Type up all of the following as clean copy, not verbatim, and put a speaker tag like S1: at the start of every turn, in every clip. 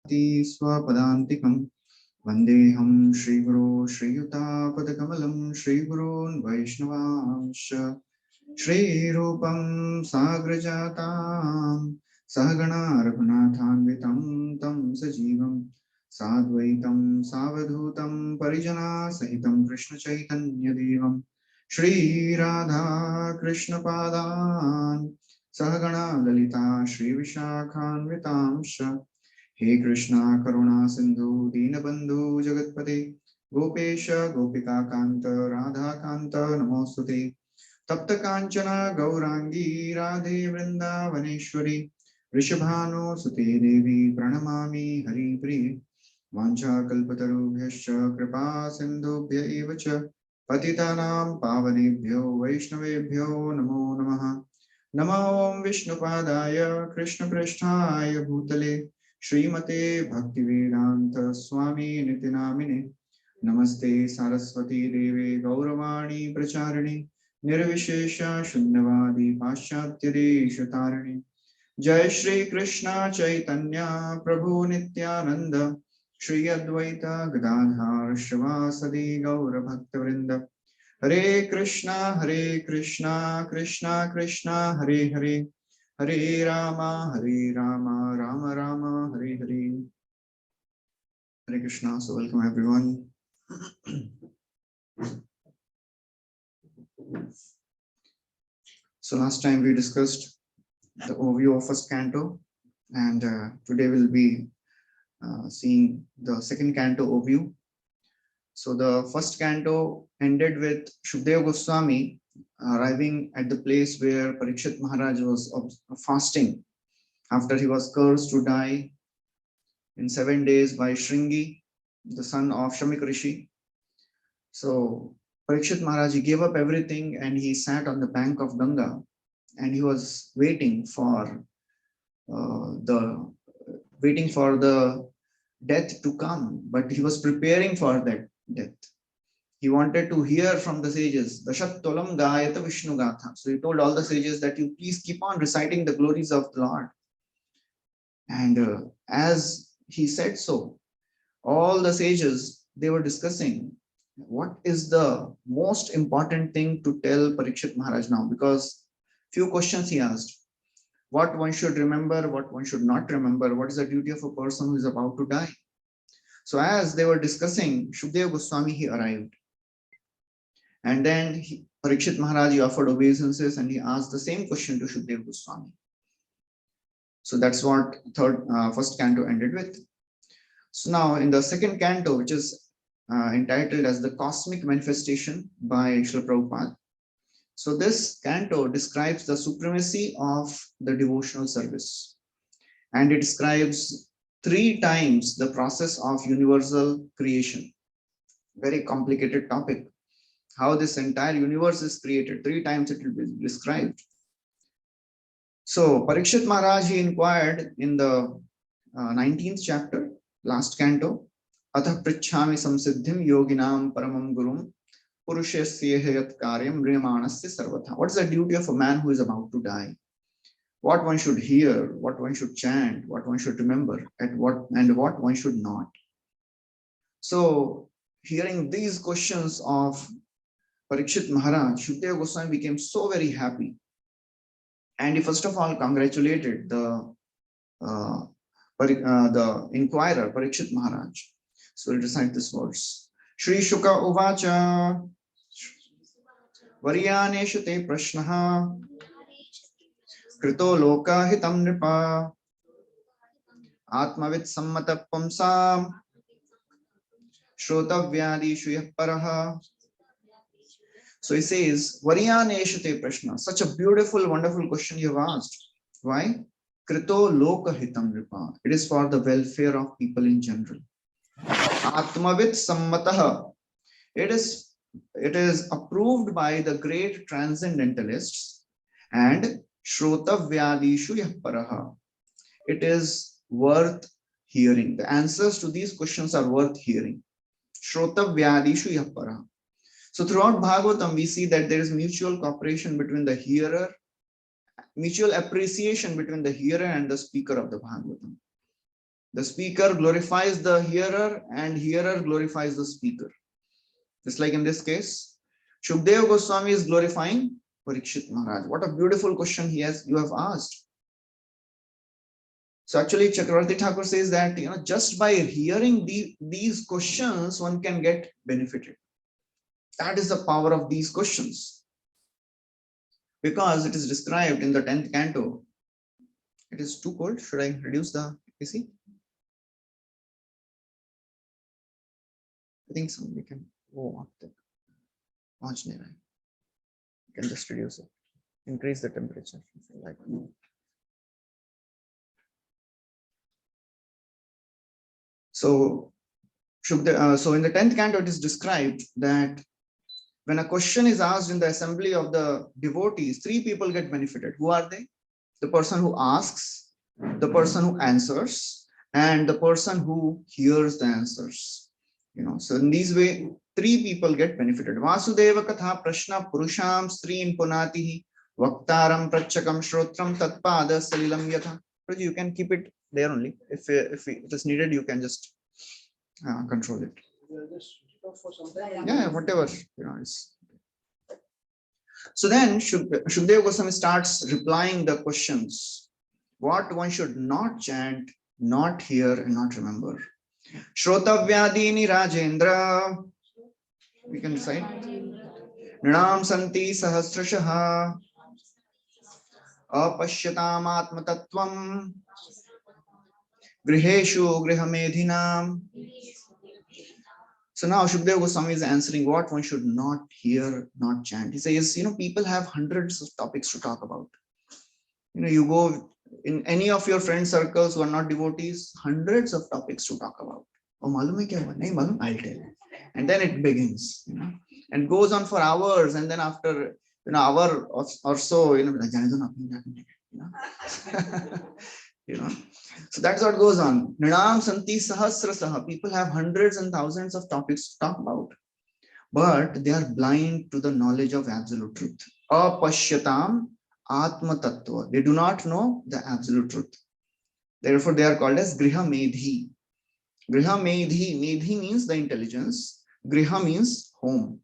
S1: स्वपदान्तिकं वन्देऽहं श्रीगुरो श्रीयुतापदकमलं श्रीगुरून् वैष्णवांश्च श्रीरूपं साग्रजातां सहगणा रघुनाथान्वितं तं सजीवं साद्वैतं सावधूतं परिजनासहितं कृष्णचैतन्यदेवं श्रीराधा कृष्णपादान् सहगणा ललिता श्रीविशाखान्वितांश्च हे कृष्णा करुणा सिंधु दीनबंधु जगतपते गोपेश गोपिका कांत राधा कांत नमोस्तुते तप्त कांचन गौरांगी राधे वृंदावनेश्वरी वृषभानुसुते देवी प्रणमामि हरिप्रिये वाञ्छाकल्पतरुभ्यश्च कृपा सिन्धुभ्य एव च पतितानां पावनेभ्यो वैष्णवेभ्यो नमो नमः। नमो ओं विष्णुपादाय कृष्णप्रेष्ठाय भूतले श्रीमते भक्तिवेदांत स्वामी निति नामिने नमस्ते सरस्वती देवे गौरवाणी प्रचारिणे निर्विशेष शून्यवादी पाश्चात्य देशतारिणे जय श्री कृष्ण चैतन्य प्रभु नित्यानंद श्री अद्वैत गदाधर शिवासदि गौर भक्तवृंद हरे Krishna Krishna Krishna Hare Hare Hare Ram Ram Ram Hare Hare Hare Krishna. So welcome everyone. So last time we discussed the overview of first canto, and today we'll be seeing the second canto overview. So the first canto ended with Shukdev Goswami arriving at the place where Parikshit Maharaj was fasting after he was cursed to die in 7 days by Shringi, the son of Shamik Rishi. So Parikshit Maharaj, he gave up everything and he sat on the bank of Ganga and he was waiting for the death to come, but he was preparing for that death. He wanted to hear from the sages, Dashattolam Gayata Vishnu Gatha. So he told all the sages that you please keep on reciting the glories of the Lord. And as he said so, all the sages, they were discussing what is the most important thing to tell Parikshit Maharaj now, because few questions he asked. What one should remember, what one should not remember, what is the duty of a person who is about to die. So as they were discussing, Shukdev Goswami, he arrived. And then Parikshit Maharaj, he offered obeisances and he asked the same question to Shukdev Goswami. So that's what first canto ended with. So now in the second canto, which is entitled as the Cosmic Manifestation by Srila Prabhupada. So this canto describes the supremacy of the devotional service. And it describes 3 times the process of universal creation. Very complicated topic. How this entire universe is created. 3 times it will be described. So Parikshit Maharaj, he inquired in the 19th chapter, last canto, Atha Prichhami Samsiddhim Yoginam Paramam Gurum Purushasya Hayat Karyam Riyamanasya Sarvatha. What is the duty of a man who is about to die? What one should hear, what one should chant, what one should remember, and what one should not. So hearing these questions of Parikshit Maharaj, Shukdev Goswami became so very happy. And he first of all congratulated the inquirer, Parikshit Maharaj. So we'll recite this verse. Shri Shuka Uvacha Varyaneshu te prashnaha Krito loka hitam nripa Atmavit sammata pamsam Shrotavyadishu yah paraha. So he says, Varyaneshu te prashna. Such a beautiful, wonderful question you have asked. Why? Krito loka hitam nripa. It is for the welfare of people in general. Atmavit sammataha. It is approved by the great transcendentalists, and Shrotavyadishu yah paraha. It is worth hearing. The answers to these questions are worth hearing. Shrotavyadishu yah paraha. So throughout Bhagavatam, we see that there is mutual cooperation between the hearer, mutual appreciation between the hearer and the speaker of the Bhagavatam. The speaker glorifies the hearer and hearer glorifies the speaker. Just like in this case, Shukdev Goswami is glorifying Parikshit Maharaj. What a beautiful question you have asked. So actually Chakravarti Thakur says that just by hearing these questions, one can get benefited. That is the power of these questions. Because it is described in the 10th canto. It is too cold. Should I reduce the AC? I think so. We can go up there. You can just reduce it. Increase the temperature. Like so in the 10th canto, it is described that when a question is asked in the assembly of the devotees, 3 people get benefited. Who are they? The person who asks, the person who answers, and the person who hears the answers. So in this way, 3 people get benefited. Vasudeva katha prashna purusham strim punatihi vaktaram prachakam shrotram tatpada salilam yatha. You can keep it there only. If it is needed, you can just control it. Yeah, whatever. So then Shukdev Goswami starts replying the questions. What one should not chant, not hear, and not remember. Shrotavyadini Rajendra. We can recite. Nrinam santi sahasrashaha. Apashyatam atmatattvam. Griheshu grihamedhinam. So now Shukdev Goswami is answering what one should not hear, not chant. He says, people have hundreds of topics to talk about. You go in any of your friend circles who are not devotees, hundreds of topics to talk about. Oh, malum hai kya hua? Nahi malum, I'll tell you. And then it begins, and goes on for hours. And then after an hour or so, So that's what goes on. Nrinam santi sahasrasaha. People have hundreds and thousands of topics to talk about, but they are blind to the knowledge of absolute truth. Apashyatam atma tattva. They do not know the absolute truth. Therefore, they are called as griha medhi. Griha medhi. Medhi means the intelligence. Griha means home.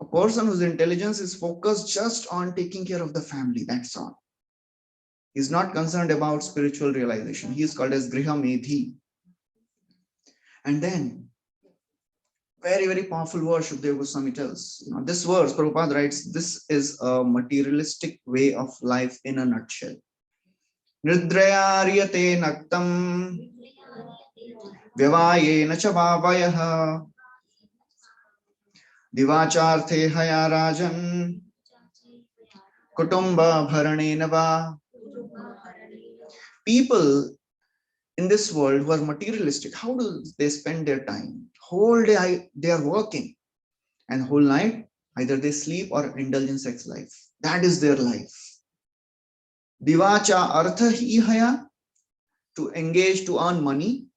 S1: A person whose intelligence is focused just on taking care of the family. That's all. He's not concerned about spiritual realization. He is called as Griha Medhi. And then, very, very powerful verse Shukdev Goswami tells. This verse, Prabhupada writes, this is a materialistic way of life in a nutshell. Nidrayariyate naktam vyavayena cha bhavayaha divacharthe haya rajan kutumba bharanena va. People in this world who are materialistic, how do they spend their time? Whole day they are working, and whole night either they sleep or indulge in sex life. That is their life. Divacha artha ihaya, to engage, to earn money,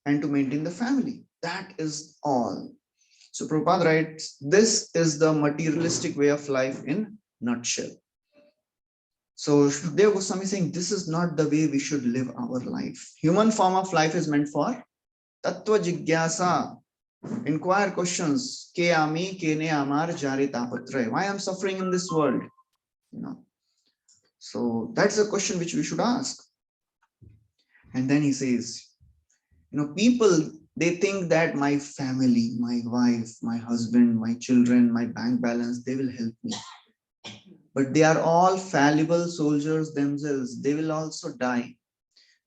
S1: and to maintain the family. That is all. So Prabhupada writes, this is the materialistic way of life in nutshell. So Shukdev Goswami is saying, this is not the way we should live our life. Human form of life is meant for tattva jigyasa. Inquire questions. Ke ami kene amar jari tapatre. Why I'm suffering in this world? So that's a question which we should ask. And then he says, people, they think that my family, my wife, my husband, my children, my bank balance, they will help me. But they are all fallible soldiers themselves. They will also die.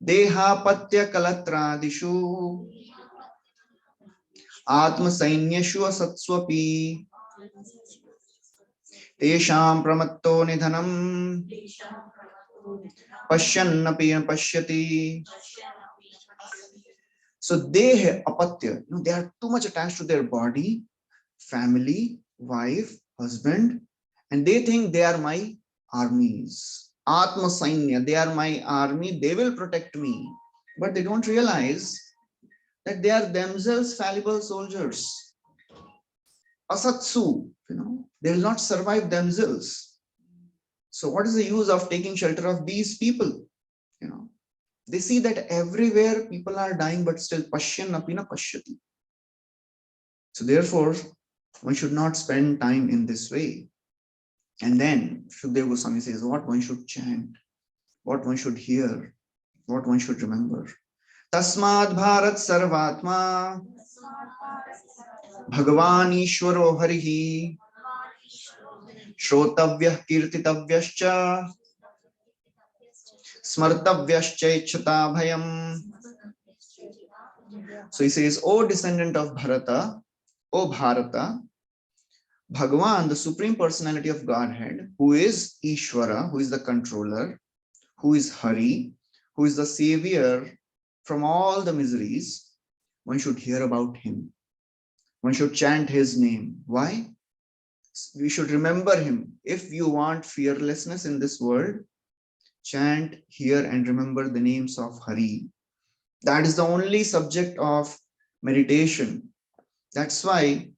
S1: Deha patya kalatradishu atma sainyashu asatswapi tesham pramatto nidhanam pashyannapi pashyati. So they have apatya. They are too much attached to their body, family, wife, husband, and they think they are my armies. Atma Sainya, they are my army, they will protect me. But they don't realize that they are themselves fallible soldiers. Asatsu, they will not survive themselves. So what is the use of taking shelter of these people? They see that everywhere people are dying, but still pashyan apina pashyati. So therefore, one should not spend time in this way. And then Shukdev Goswami says what one should chant, what one should hear, what one should remember. Tasmad Bharat Sarvatma Bhagavan Ishwaro Harihi Shrotavyah Kirtitavyascha Smartavyascha Bhayam. So he says, O descendant of Bharata, O Bharata, Bhagavan, the Supreme Personality of Godhead, who is Ishvara, who is the controller, who is Hari, who is the savior from all the miseries, one should hear about him. One should chant his name. Why? We should remember him. If you want fearlessness in this world, chant, hear, and remember the names of Hari. That is the only subject of meditation. That's why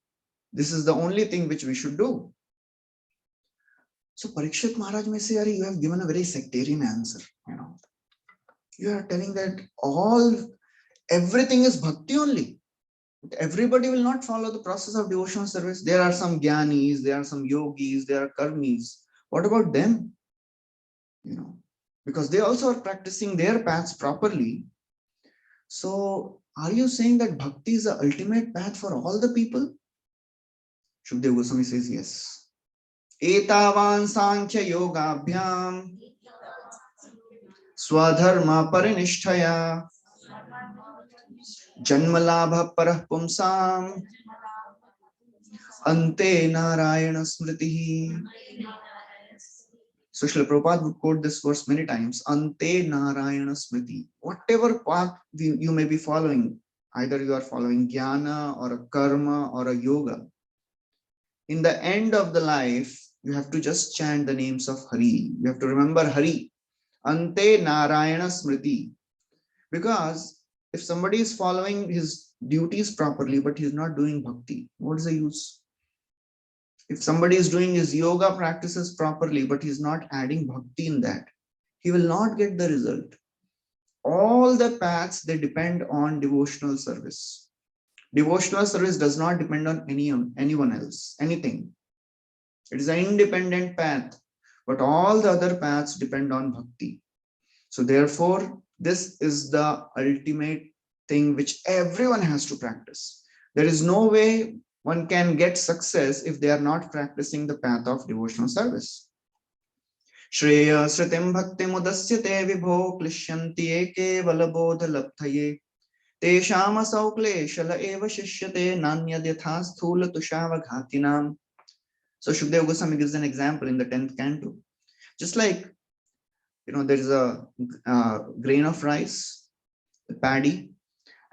S1: this is the only thing which we should do. So Parikshit Maharaj may say, you have given a very sectarian answer. You are telling that everything is bhakti only. Everybody will not follow the process of devotional service. There are some jnanis, there are some yogis, there are karmis. What about them? Because they also are practicing their paths properly. So are you saying that bhakti is the ultimate path for all the people? Shukdev Goswami says yes. Etavan Sankhya Yoga Bhyam Swadharma Parinishtaya Janmalabha Parah Pumsam Ante Narayana Smriti. So Srila Prabhupada would quote this verse many times. Ante Narayana Smriti. Whatever path you may be following, either you are following jnana or a karma or a yoga, in the end of the life, you have to just chant the names of Hari. You have to remember Hari. Ante Narayana Smriti. Because if somebody is following his duties properly, but he is not doing bhakti, what is the use? If somebody is doing his yoga practices properly, but he is not adding bhakti in that, he will not get the result. All the paths, they depend on devotional service. Devotional service does not depend on anyone else, anything. It is an independent path, but all the other paths depend on bhakti. So therefore, this is the ultimate thing which everyone has to practice. There is no way one can get success if they are not practicing the path of devotional service. Shreya Sritim Bhakti Mudasyate Vibho Klishyanti Eke Valabodha Labdhaye Teshama Saukle Shala Eva Shishyate Nanya Yathas Thula Tushava Ghatinam. So Shukdev Goswami gives an example in the 10th canto. Just like, there is a grain of rice, the paddy,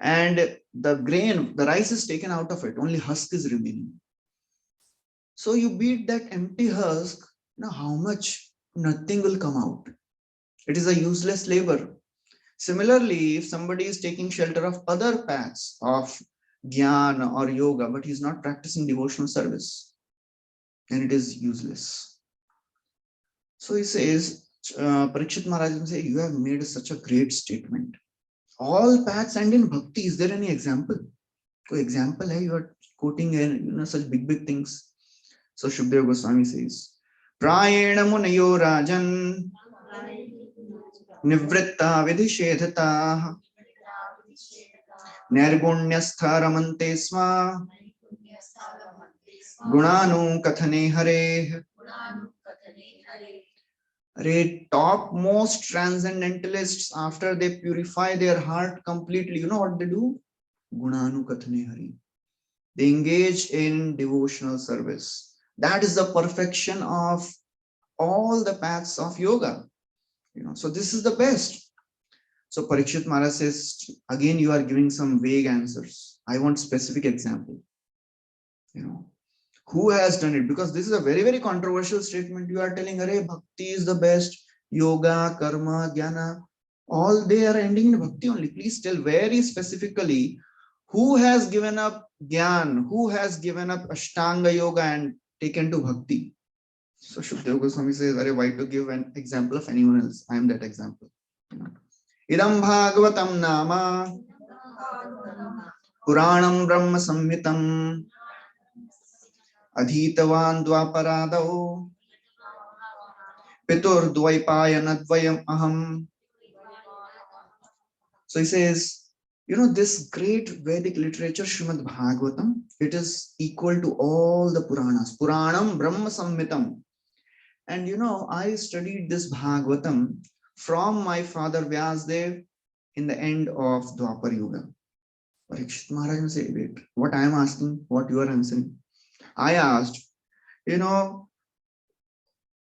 S1: and the rice is taken out of it, only husk is remaining. So you beat that empty husk, how much? Nothing will come out. It is a useless labor. Similarly, if somebody is taking shelter of other paths of jnana or yoga, but he's not practicing devotional service, then it is useless. So he says, Parikshit Maharaj will say, you have made such a great statement. All paths end in bhakti. Is there any example? Koi example hai? You are quoting such big things. So Shukdev Goswami says, Prayena munayo rajan nivritta vidhishedhata nirgunyastha ramante sma gunanu kathane hare. Topmost transcendentalists, after they purify their heart completely, you know what they do? Gunanu Kathane Hari. They engage in devotional service. That is the perfection of all the paths of yoga. So this is the best. So Parikshit Maharaj says, again, you are giving some vague answers. I want specific example. Who has done it? Because this is a very controversial statement. You are telling, bhakti is the best, yoga, karma, jnana, all they are ending in bhakti only. Please tell very specifically who has given up jnana, who has given up ashtanga yoga and taken to bhakti. So Shukdev Goswami says, why to give an example of anyone else? I am that example. Idam Bhagavatam Nama Puranam Brahma Samhitam Adhitavan Dwaparado Pitur Dvaipayanadvayam Aham. So he says, this great Vedic literature, Srimad Bhagavatam, it is equal to all the Puranas. Puranam Brahma Samhitam. And I studied this Bhagavatam from my father Vyasdev in the end of Dwapar Yuga. Parikshit Maharaj will say, wait, what I am asking, what you are answering. I asked,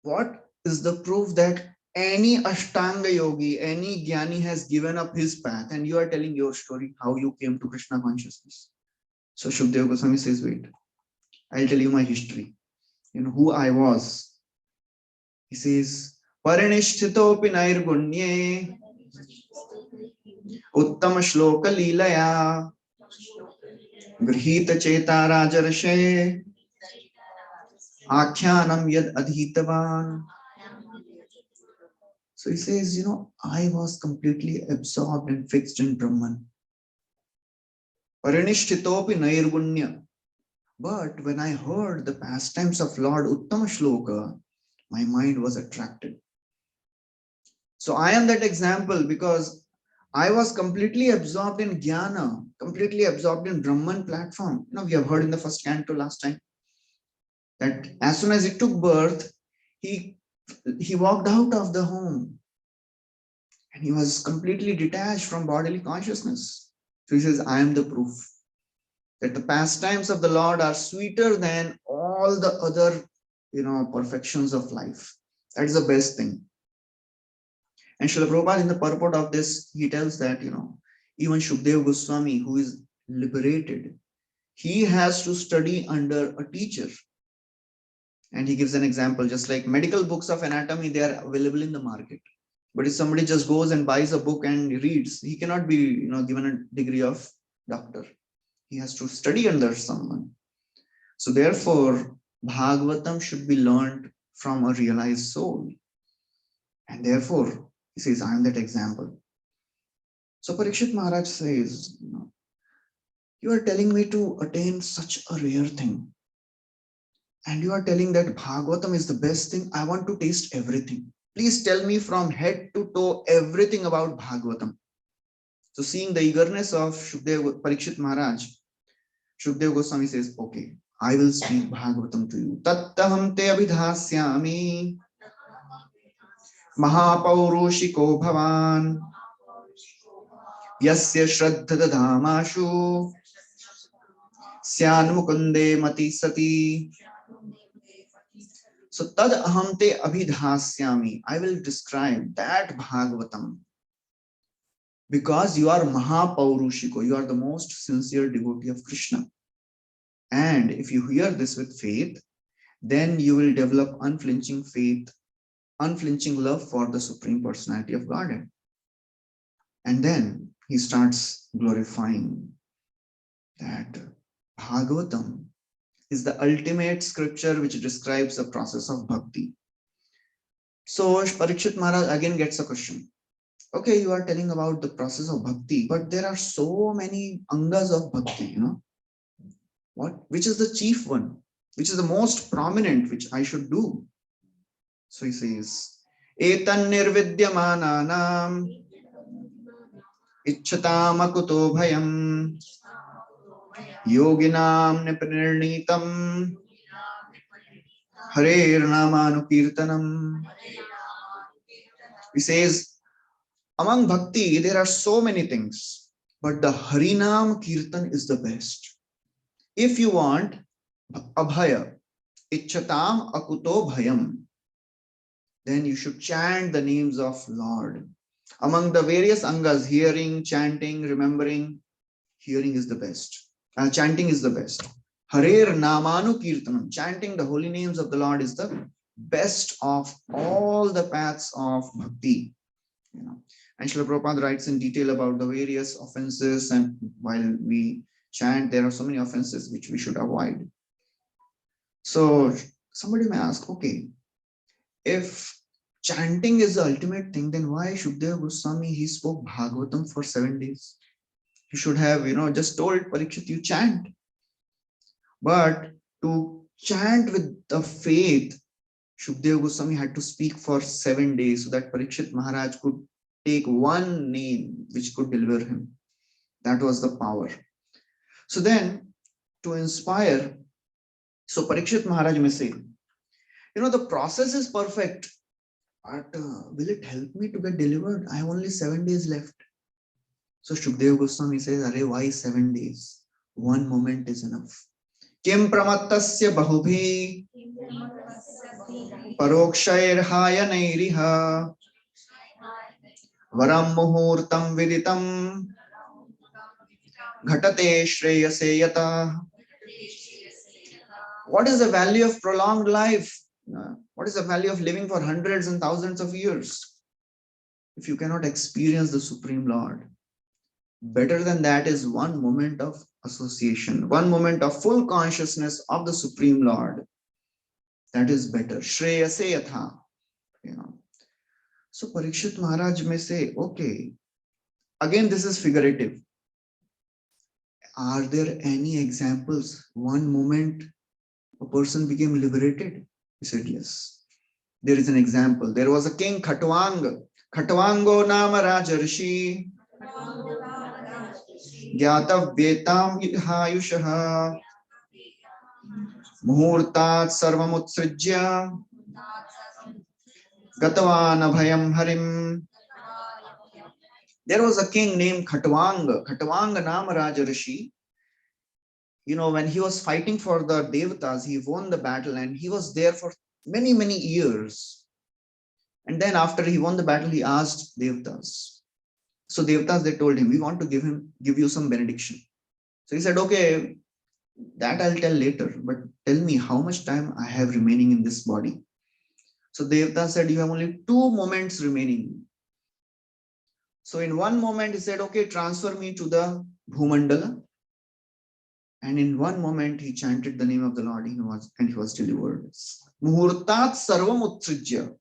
S1: what is the proof that any Ashtanga yogi, any Jnani has given up his path, and you are telling your story, how you came to Krishna consciousness? So Shukdev Goswami says, wait, I'll tell you my history, who I was. He says, Parinishthitopi nairgunye Uttama shloka leelaya Grihita cheta rajarashe Akhyanam yad adhitavan. So he says, I was completely absorbed and fixed in Brahman. Parinishthitopi nairgunya. But when I heard the pastimes of Lord Uttama Shloka, my mind was attracted. So I am that example because I was completely absorbed in Jnana, completely absorbed in Brahman platform. We have heard in the first canto last time that as soon as he took birth, he walked out of the home and he was completely detached from bodily consciousness. So he says, I am the proof that the pastimes of the Lord are sweeter than all the other, perfections of life. That is the best thing. And Srila Prabhupada, in the purport of this, he tells that, even Shukdev Goswami, who is liberated, he has to study under a teacher. And he gives an example, just like medical books of anatomy, they are available in the market. But if somebody just goes and buys a book and reads, he cannot be, given a degree of doctor. He has to study under someone. So therefore, Bhagavatam should be learned from a realized soul. And therefore, he says, I am that example. So Parikshit Maharaj says, you are telling me to attain such a rare thing. And you are telling that Bhagavatam is the best thing. I want to taste everything. Please tell me from head to toe everything about Bhagavatam. So seeing the eagerness of Parikshit Maharaj, Shukdev Goswami says, okay, I will speak Bhagavatam to you. Tattaham te abhidhasyami mahapaurushiko bhavan yasya shraddha dhamashu syan mukunde mati sati. So tad aham te abhidhasyami, I will describe that Bhagavatam because you are mahapaurushiko, you are the most sincere devotee of Krishna. And if you hear this with faith, then you will develop unflinching faith, unflinching love for the Supreme Personality of Godhead. And then he starts glorifying that Bhagavatam is the ultimate scripture which describes the process of bhakti. So Parikshit Maharaj again gets a question. Okay, you are telling about the process of bhakti, but there are so many angas of bhakti, Which is the chief one? Which is the most prominent, which I should do? So he says, Etan nirvidyamananam ichchatam akuto bhayam yoginam nipnirnitam harer namanukirtanam. He says, among bhakti, there are so many things, but the Harinam Kirtan is the best. If you want abhaya, ichchatam akuto bhayam, then you should chant the names of Lord. Among the various angas, hearing, chanting, remembering, hearing is the best. Chanting is the best. Harer namanu kirtanam, chanting the holy names of the Lord is the best of all the paths of bhakti. And Srila Prabhupada writes in detail about the various offenses, and while we chant, there are so many offenses which we should avoid. So somebody may ask, okay, if chanting is the ultimate thing, then why Shukdeva Goswami, he spoke Bhagavatam for 7 days? He should have, just told Parikshit, you chant. But to chant with the faith, Shukdeva Goswami had to speak for 7 days so that Parikshit Maharaj could take one name which could deliver him. That was the power. So then, to inspire, so Parikshit Maharaj may say, the process is perfect, but will it help me to get delivered? I have only 7 days left. So Shukdeva Goswami says, Arey, why 7 days? One moment is enough. Kim pramattasya bahubhi parokshayirhaya varam muhurtam viditam ghatate shreyase yata. What is the value of prolonged life? What is the value of living for hundreds and thousands of years if you cannot experience the Supreme Lord? Better than that is one moment of association, one moment of full consciousness of the Supreme Lord. That is better. Shreyase yatha. So Parikshit Maharaj may say, okay, again, this is figurative. Are there any examples? One moment a person became liberated? He said, yes. There is an example. There was a king, Khatwang. Khatwango nama rajarshi. Gyatavyetam hayushaha. Muhurtat sarvamutsrijya. Gatavan abhayam harim. There was a king named Khatwang. Khatwang nama rajarshi. When he was fighting for the Devatas, he won the battle and he was there for many, many years. And then after he won the battle, he asked Devatas. So Devatas, they told him, we want to give you some benediction. So he said, okay, that I'll tell later, but tell me how much time I have remaining in this body. So Devatas said, you have only 2 moments remaining. So in one moment, he said, okay, transfer me to the Bhumandala. And in one moment, he chanted the name of the Lord and he was delivered. Muhurtat sarvam utsrijya.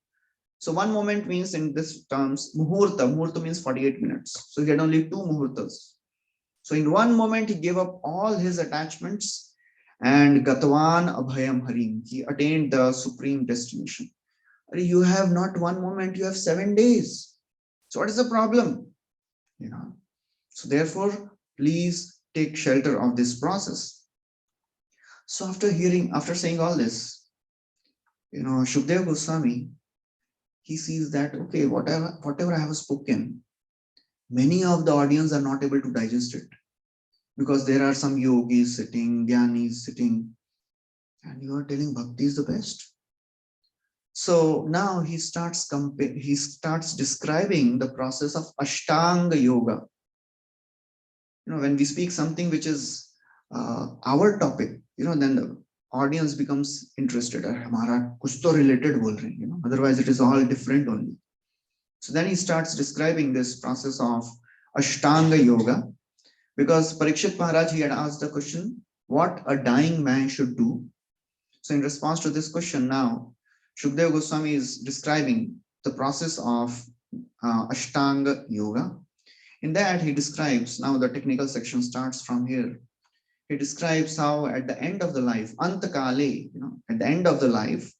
S1: So one moment means in this terms, muhurta. Muhurta means 48 minutes. So he had only 2 muhurtas. So in one moment, he gave up all his attachments and Gatavan Abhayam Harim. He attained the supreme destination. You have not one moment, you have 7 days. So what is the problem? So therefore, please take shelter of this process. So after saying all this, Shukdeva Goswami, he sees that, okay, whatever I have spoken, many of the audience are not able to digest it because there are some yogis sitting, dhyanis sitting, and you are telling bhakti is the best. So now he starts describing the process of Ashtanga Yoga. When we speak something which is our topic, then the audience becomes interested. Hamara kuch to related bol rahe, otherwise it is all different only. So then he starts describing this process of Ashtanga Yoga, because Parikshit Maharaj, he had asked the question, what a dying man should do. So in response to this question now, Shukdeva Goswami is describing the process of Ashtanga Yoga. In that, he describes, now the technical section starts from here. He describes how at the end of the life, Antakale, at the end of the life,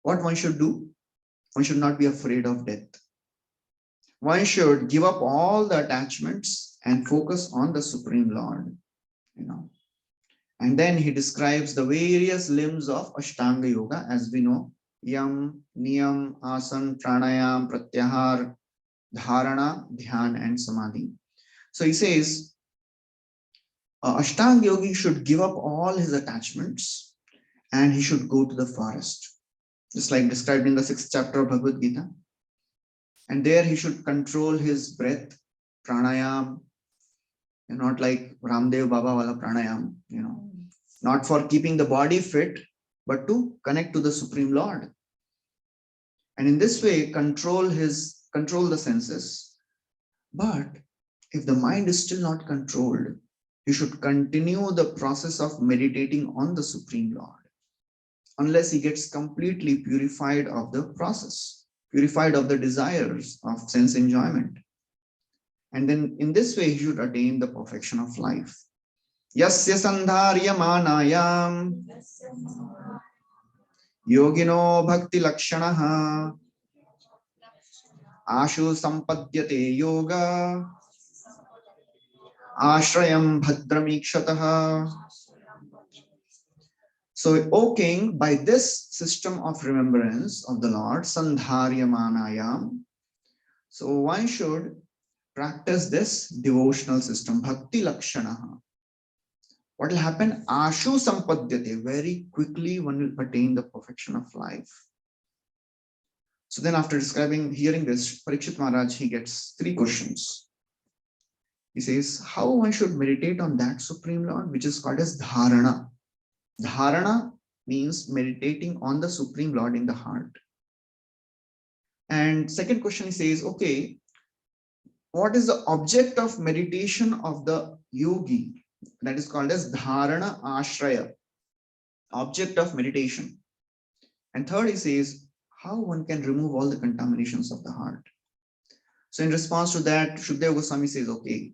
S1: what one should do. One should not be afraid of death. One should give up all the attachments and focus on the Supreme Lord. And then he describes the various limbs of Ashtanga Yoga, as we know: Yam, Niyam, Asan, Pranayam, Pratyahar, Dharana, Dhyan, and Samadhi. So he says, Ashtanga Yogi should give up all his attachments and he should go to the forest, just like described in the 6th chapter of Bhagavad Gita. And there he should control his breath, pranayam, not like Ramdev Baba wala pranayam, not for keeping the body fit, but to connect to the Supreme Lord. And in this way, control the senses. But if the mind is still not controlled, he should continue the process of meditating on the Supreme Lord unless he gets completely purified of the process. purified of the desires of sense enjoyment. And then in this way, he should attain the perfection of life. Yasya sandharya manayam yogino bhakti lakshanaha ashu sampadyate yoga ashrayam bhadramikshataha. So, O king, by this system of remembrance of the Lord, sandharya manayam, so one should practice this devotional system, bhakti lakshanaha. What will happen? Ashu sampadyate. Very quickly one will attain the perfection of life. So then after hearing this, Parikshit Maharaj, he gets 3 questions. He says, how one should meditate on that Supreme Lord, which is called as dharana. Dharana means meditating on the Supreme Lord in the heart. And second question, he says, okay, what is the object of meditation of the yogi? That is called as dharana ashraya, object of meditation. And third, he says, how one can remove all the contaminations of the heart. So in response to that, Shukadeva Goswami says, okay,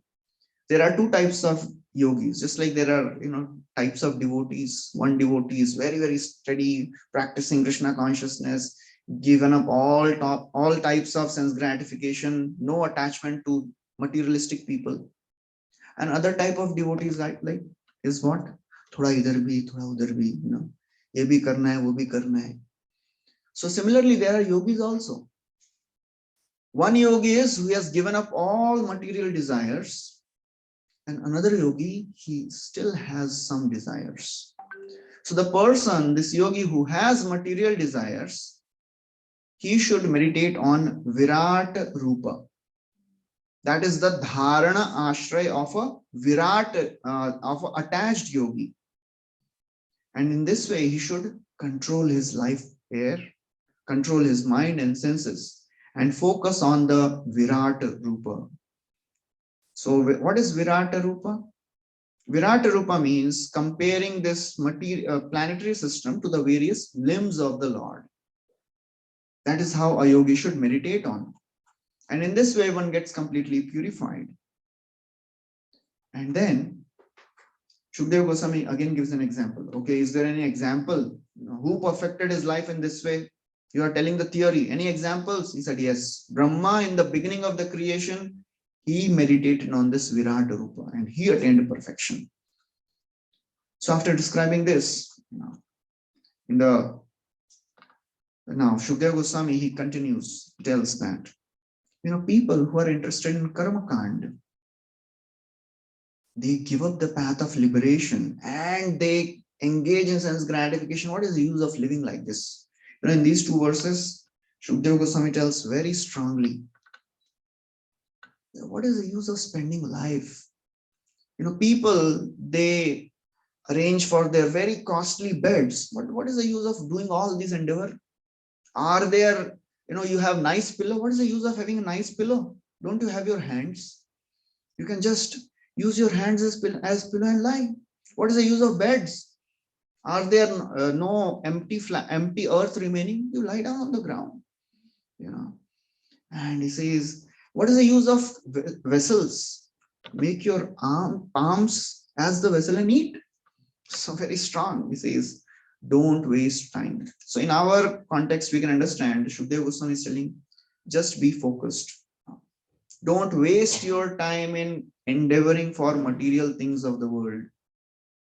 S1: there are 2 types of yogis, just like there are, types of devotees. One devotee is very, very steady, practicing Krishna consciousness, given up all types of sense gratification, no attachment to materialistic people. And other type of devotees like is what? Thoda idhar bhi, thoda udhar bhi, ye bhi karna hai, wo bhi karna hai. So similarly, there are yogis also. One yogi is who has given up all material desires, and another yogi, he still has some desires. So the person, this yogi who has material desires, he should meditate on Virat Rupa. That is the dharana ashray of a Virat, of an attached yogi. And in this way, he should control his life here, control his mind and senses, and focus on the Virat Rupa. So what is Virat Rupa? Virat Rupa means comparing this planetary system to the various limbs of the Lord. That is how a yogi should meditate on. And in this way, one gets completely purified. And then Shukadeva Goswami again gives an example. Okay, is there any example? Who perfected his life in this way? You are telling the theory. Any examples? He said, yes. Brahma, in the beginning of the creation, he meditated on this Virat Rupa and he attained perfection. So after describing this, now Shukadeva Goswami, he continues, tells that, people who are interested in karma kand, they give up the path of liberation and they engage in sense gratification. What is the use of living like this? In these 2 verses, Shukadeva Goswami tells very strongly, what is the use of spending life? People, they arrange for their very costly beds, but what is the use of doing all this endeavor? Are there, you have nice pillow. What is the use of having a nice pillow? Don't you have your hands? You can just use your hands as pillow and lie. What is the use of beds? Are there no empty earth remaining? You lie down on the ground, And he says, what is the use of vessels? Make your palms as the vessel and eat. So very strong. He says, don't waste time. So in our context, we can understand Shukadeva Goswami is telling, just be focused. Don't waste your time in endeavoring for material things of the world.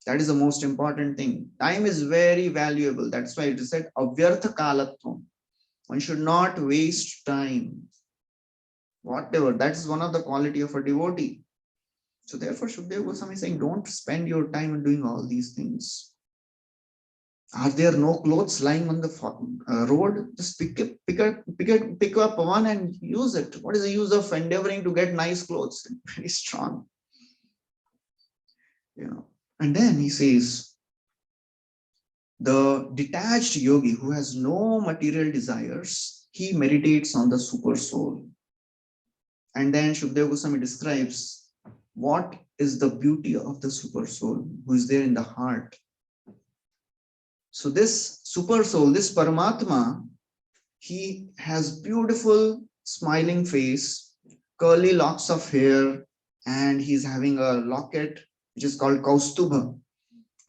S1: That is the most important thing. Time is very valuable. That's why it is said, avyartha kalatvam. One should not waste time. Whatever. That is one of the quality of a devotee. So therefore, Shukadeva Goswami is saying, don't spend your time in doing all these things. Are there no clothes lying on the road? Just pick up one and use it. What is the use of endeavoring to get nice clothes? Very strong. And then he says, the detached yogi who has no material desires, he meditates on the super soul. And then Shukadeva Goswami describes what is the beauty of the super soul who is there in the heart. So this super soul, this Paramatma, He has beautiful smiling face, curly locks of hair, and he's having a locket which is called Kaustubha.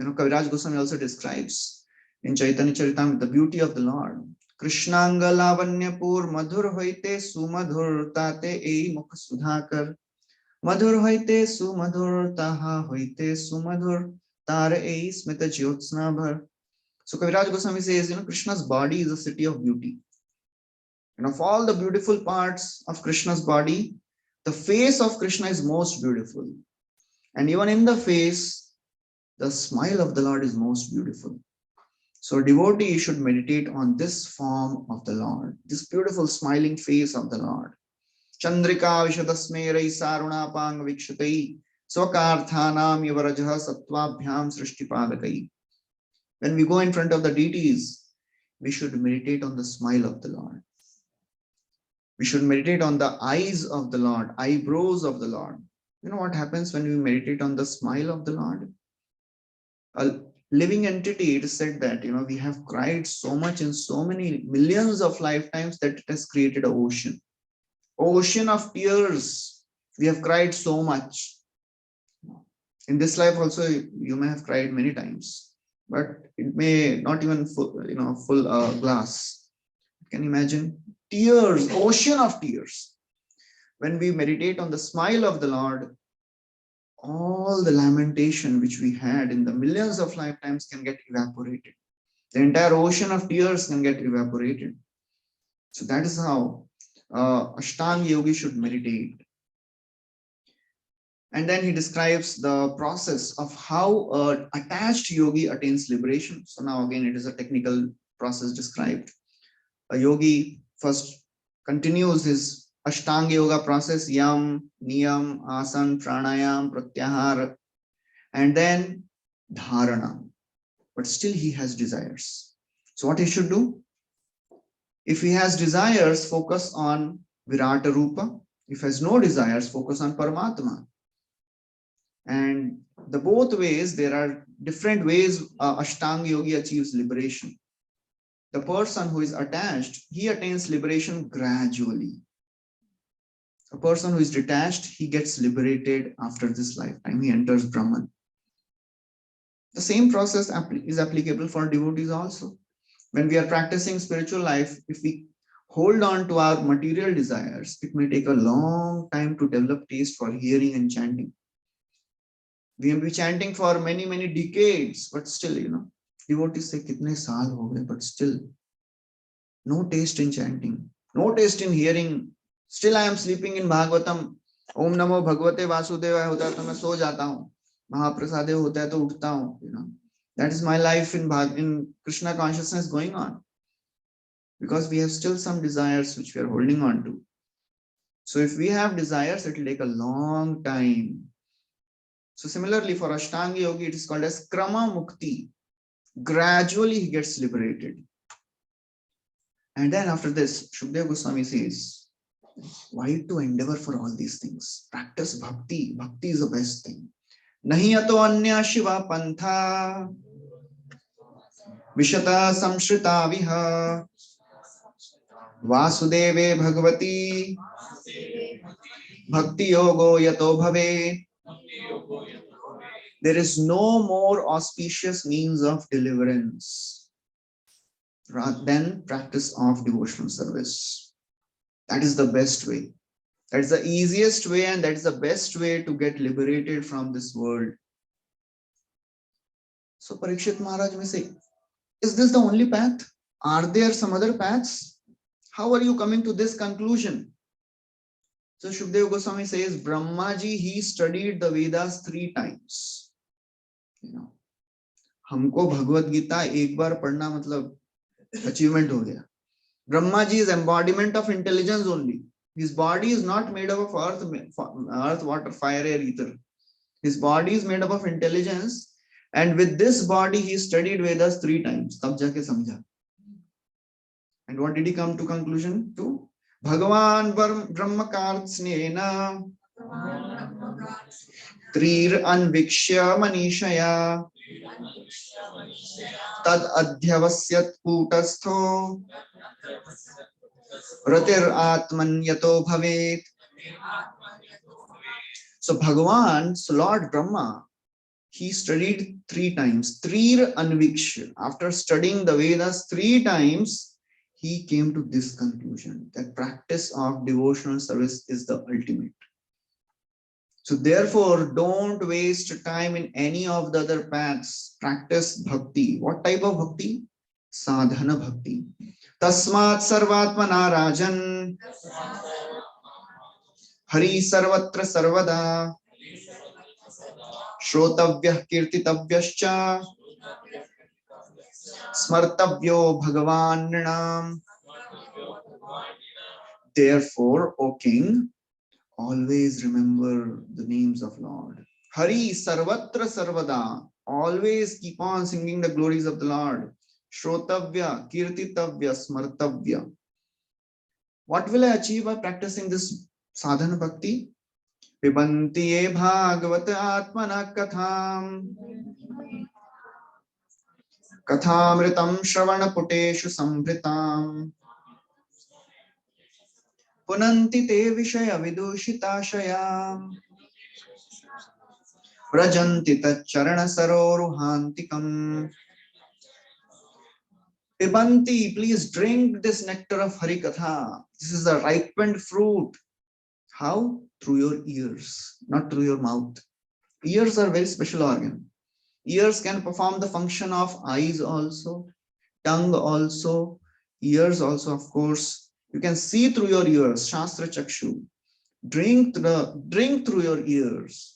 S1: Kaviraj Goswami also describes in Chaitanya Charitamrita the beauty of the Lord. Krishnanga lavanyapur madhur hoite sumadhur tate ei mukh sudhakar. Madhur hoite sumadhur taha hoite sumadhur tare ei smita jyotsna bhar. So Kaviraj Goswami says, Krishna's body is a city of beauty. And of all the beautiful parts of Krishna's body, the face of Krishna is most beautiful. And even in the face, the smile of the Lord is most beautiful. So a devotee should meditate on this form of the Lord, this beautiful smiling face of the Lord. Chandrika vishadasmerai sarunapang vikshatai swakarthanam yavarajah sattvabhyam srishtipaдаkai. When we go in front of the deities, we should meditate on the smile of the Lord. We should meditate on the eyes of the Lord, eyebrows of the Lord. You know what happens when we meditate on the smile of the Lord? A living entity, it is said that, we have cried so much in so many millions of lifetimes that it has created an ocean of tears. We have cried so much. In this life also, you may have cried many times, but it may not even full glass. Can you imagine? Tears, ocean of tears. When we meditate on the smile of the Lord, all the lamentation which we had in the millions of lifetimes can get evaporated. The entire ocean of tears can get evaporated. So that is how Ashtanga yogi should meditate. And then he describes the process of how an attached yogi attains liberation. So now again, it is a technical process described. A yogi first continues his Ashtanga yoga process, yam, niyam, asan, pranayam, pratyahar, and then dharana. But still he has desires. So what he should do? If he has desires, focus on Virata Rupa. If he has no desires, focus on Paramatma. And the both ways, there are different ways Ashtanga yogi achieves liberation. The person who is attached, he attains liberation gradually. A person who is detached, he gets liberated after this lifetime. He enters Brahman. The same process is applicable for devotees also. When we are practicing spiritual life, if we hold on to our material desires, it may take a long time to develop taste for hearing and chanting. We may be chanting for many, many decades, but still, devotees say, kitne saal ho gaye, but still, no taste in chanting, no taste in hearing. Still, I am sleeping in Bhagavatam. Om Namo Bhagavate Vasudevaya hota hai to main so jata hu. Mahaprasade hota hai to uthta hu. That is my life in Krishna consciousness going on. Because we have still some desires which we are holding on to. So if we have desires, it will take a long time. So similarly for Ashtanga yogi, it is called as Krama Mukti. Gradually he gets liberated. And then after this, Shukdev Goswami says, why to endeavor for all these things? Practice bhakti. Bhakti is the best thing. Nahi ato anya shiva pantha vishata samshrita viha vasudeve bhagavati bhakti yogo yato bhave. There is no more auspicious means of deliverance than practice of devotional service. That is the best way. That is the easiest way, and that is the best way to get liberated from this world. So Parikshit Maharaj may say, is this the only path? Are there some other paths? How are you coming to this conclusion? So Shukdev Goswami says, Brahmaji, he studied the Vedas 3 times. हमको भगवत गीता एक बार पढ़ना मतलब achievement हो गया. Brahmaji is embodiment of intelligence only. His body is not made up of earth, water, fire, air, ether. His body is made up of intelligence, and with this body he studied Vedas 3 times. तब जाके समझा. And what did he come to conclusion to? Bhagavan Brahmakartsnena Trir Anvikshya Manishaya Tad Adhyavasyat Kutastho Ratir Atman Yato Bhavet. So Bhagavan, so Lord Brahma, he studied 3 times. Trir Anviksha. After studying the Vedas 3 times, he came to this conclusion that practice of devotional service is the ultimate. So therefore, don't waste time in any of the other paths. Practice bhakti. What type of bhakti? Sadhana bhakti. Tasmat sarvatmana rajan hari sarvatra sarvada shrotavyah kirtitavyascha smartavyo bhagavan nrinam. Therefore, O king, always remember the names of Lord. Hari sarvatra sarvada. Always keep on singing the glories of the Lord. Shrotavya, kirtitavya, smartavya. What will I achieve by practicing this sadhana bhakti? Pibanti ye bhagavata atmana katham. Kathamritam shravana puteshu sambritam. Punanti te vishaya vidushitashayam. Vrajanti tacharana saroruhantikam. Pibanti, please drink this nectar of Harikatha. This is a ripened fruit. How? Through your ears, not through your mouth. Ears are very special organ. Ears can perform the function of eyes also, tongue also, ears also, of course. You can see through your ears, Shastra Chakshu. Drink through your ears.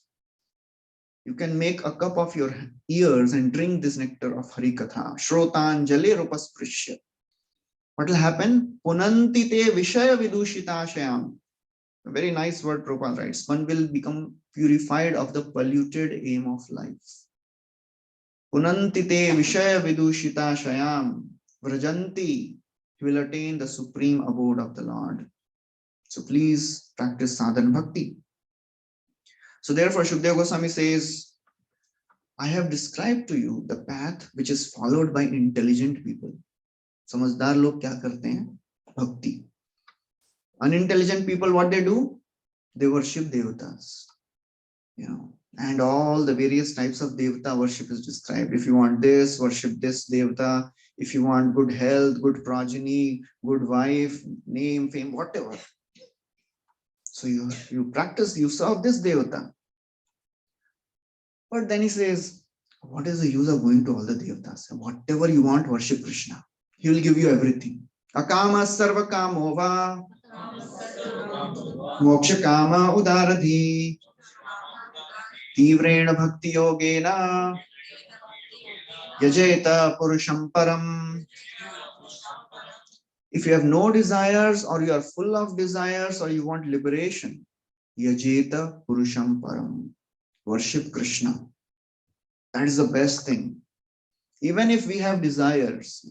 S1: You can make a cup of your ears and drink this nectar of Harikatha. Shrotanjali rupasprisya. What will happen? Punanti te vishaya vidushitashayam. A very nice word Prabhupada writes. One will become purified of the polluted aim of life. Punanti te vishaya vidushitashayam. Vrajanti. He will attain the supreme abode of the Lord. So please practice sadhana bhakti. So therefore, Shukdev Goswami says, I have described to you the path which is followed by intelligent people. समझदार लोग क्या करते हैं? Bhakti. Unintelligent people, what they do? They worship devatas. And all the various types of devata worship is described. If you want this, worship this devata. If you want good health, good progeny, good wife, name, fame, whatever. So you practice, you serve this devata. But then he says, what is the use of going to all the devatas? Whatever you want, worship Krishna. He will give you everything. Akama sarva kamova moksha kama udaradhi tivrena bhakti yogena yajeta purusham param. If you have no desires, or you are full of desires, or you want liberation, yajeta purusham param. Worship Krishna. That is the best thing. Even if we have desires,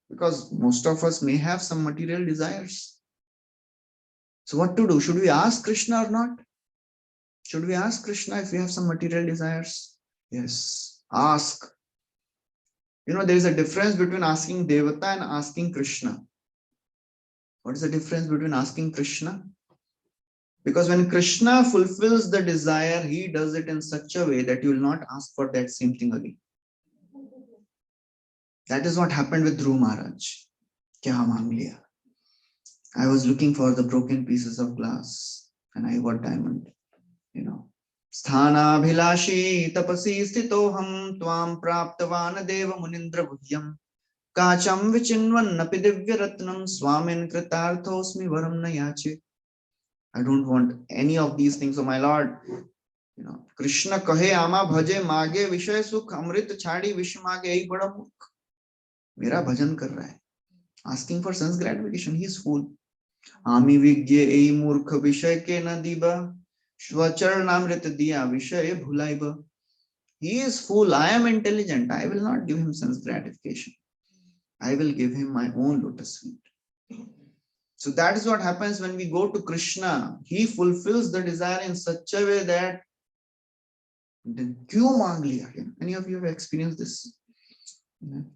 S1: because most of us may have some material desires. So what to do? Should we ask Krishna or not? Should we ask Krishna if we have some material desires? Yes, ask. There is a difference between asking Devata and asking Krishna. What is the difference between asking Krishna? Because when Krishna fulfills the desire, he does it in such a way that you will not ask for that same thing again. That is what happened with Dhruv Maharaj. Kya maang liya? I was looking for the broken pieces of glass and I got diamond. Sthana bhilashi tapasi stitoham tvam praptavana deva munindra bhudyam kacham vichinvan napi divya ratnam swamin kritarthosmi varam nayache. I don't want any of these things, oh my Lord. Krishna kahe ama bhaje mage vishay sukh amrit chhadi vish mage ei bada mukh. Mera bhajan kar raha hai. Asking for sense gratification, he is fool. Ami vigye ei murkh vishay ke na diba Shvacharnamrit diya vishay bhulaiba. He is fool. I am intelligent. I will not give him sense gratification. I will give him my own lotus feet. So that is what happens when we go to Krishna. He fulfills the desire in such a way that Kyu maang liya? Any of you have experienced this?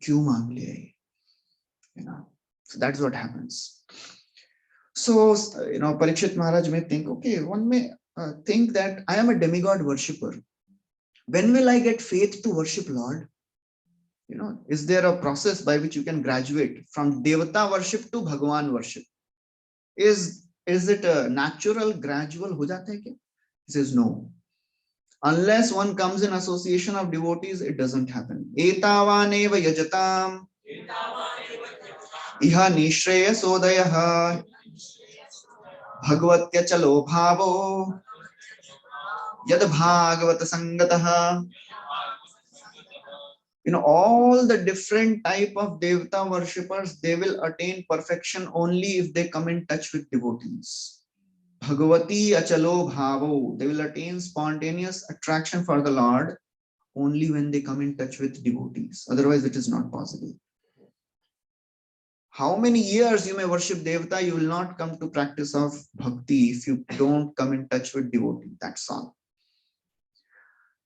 S1: Kyu maang liya? So that's what happens. So, Parikshit Maharaj may think, okay, one may think that I am a demigod worshipper. When will I get faith to worship Lord? Is there a process by which you can graduate from Devata worship to Bhagwan worship? Is it a natural, gradual? Ho jata hai kya? He says no. Unless one comes in association of devotees, it doesn't happen. Etavaneva yajatam iha nishreya sodaya bhagavatya chalo bhavo yad bhagavata sangatah. All the different type of devata worshippers, they will attain perfection only if they come in touch with devotees. Bhagavati achalo bhavo, they will attain spontaneous attraction for the Lord only when they come in touch with devotees. Otherwise, it is not possible. How many years you may worship devata, you will not come to practice of bhakti if you don't come in touch with devotee. That's all.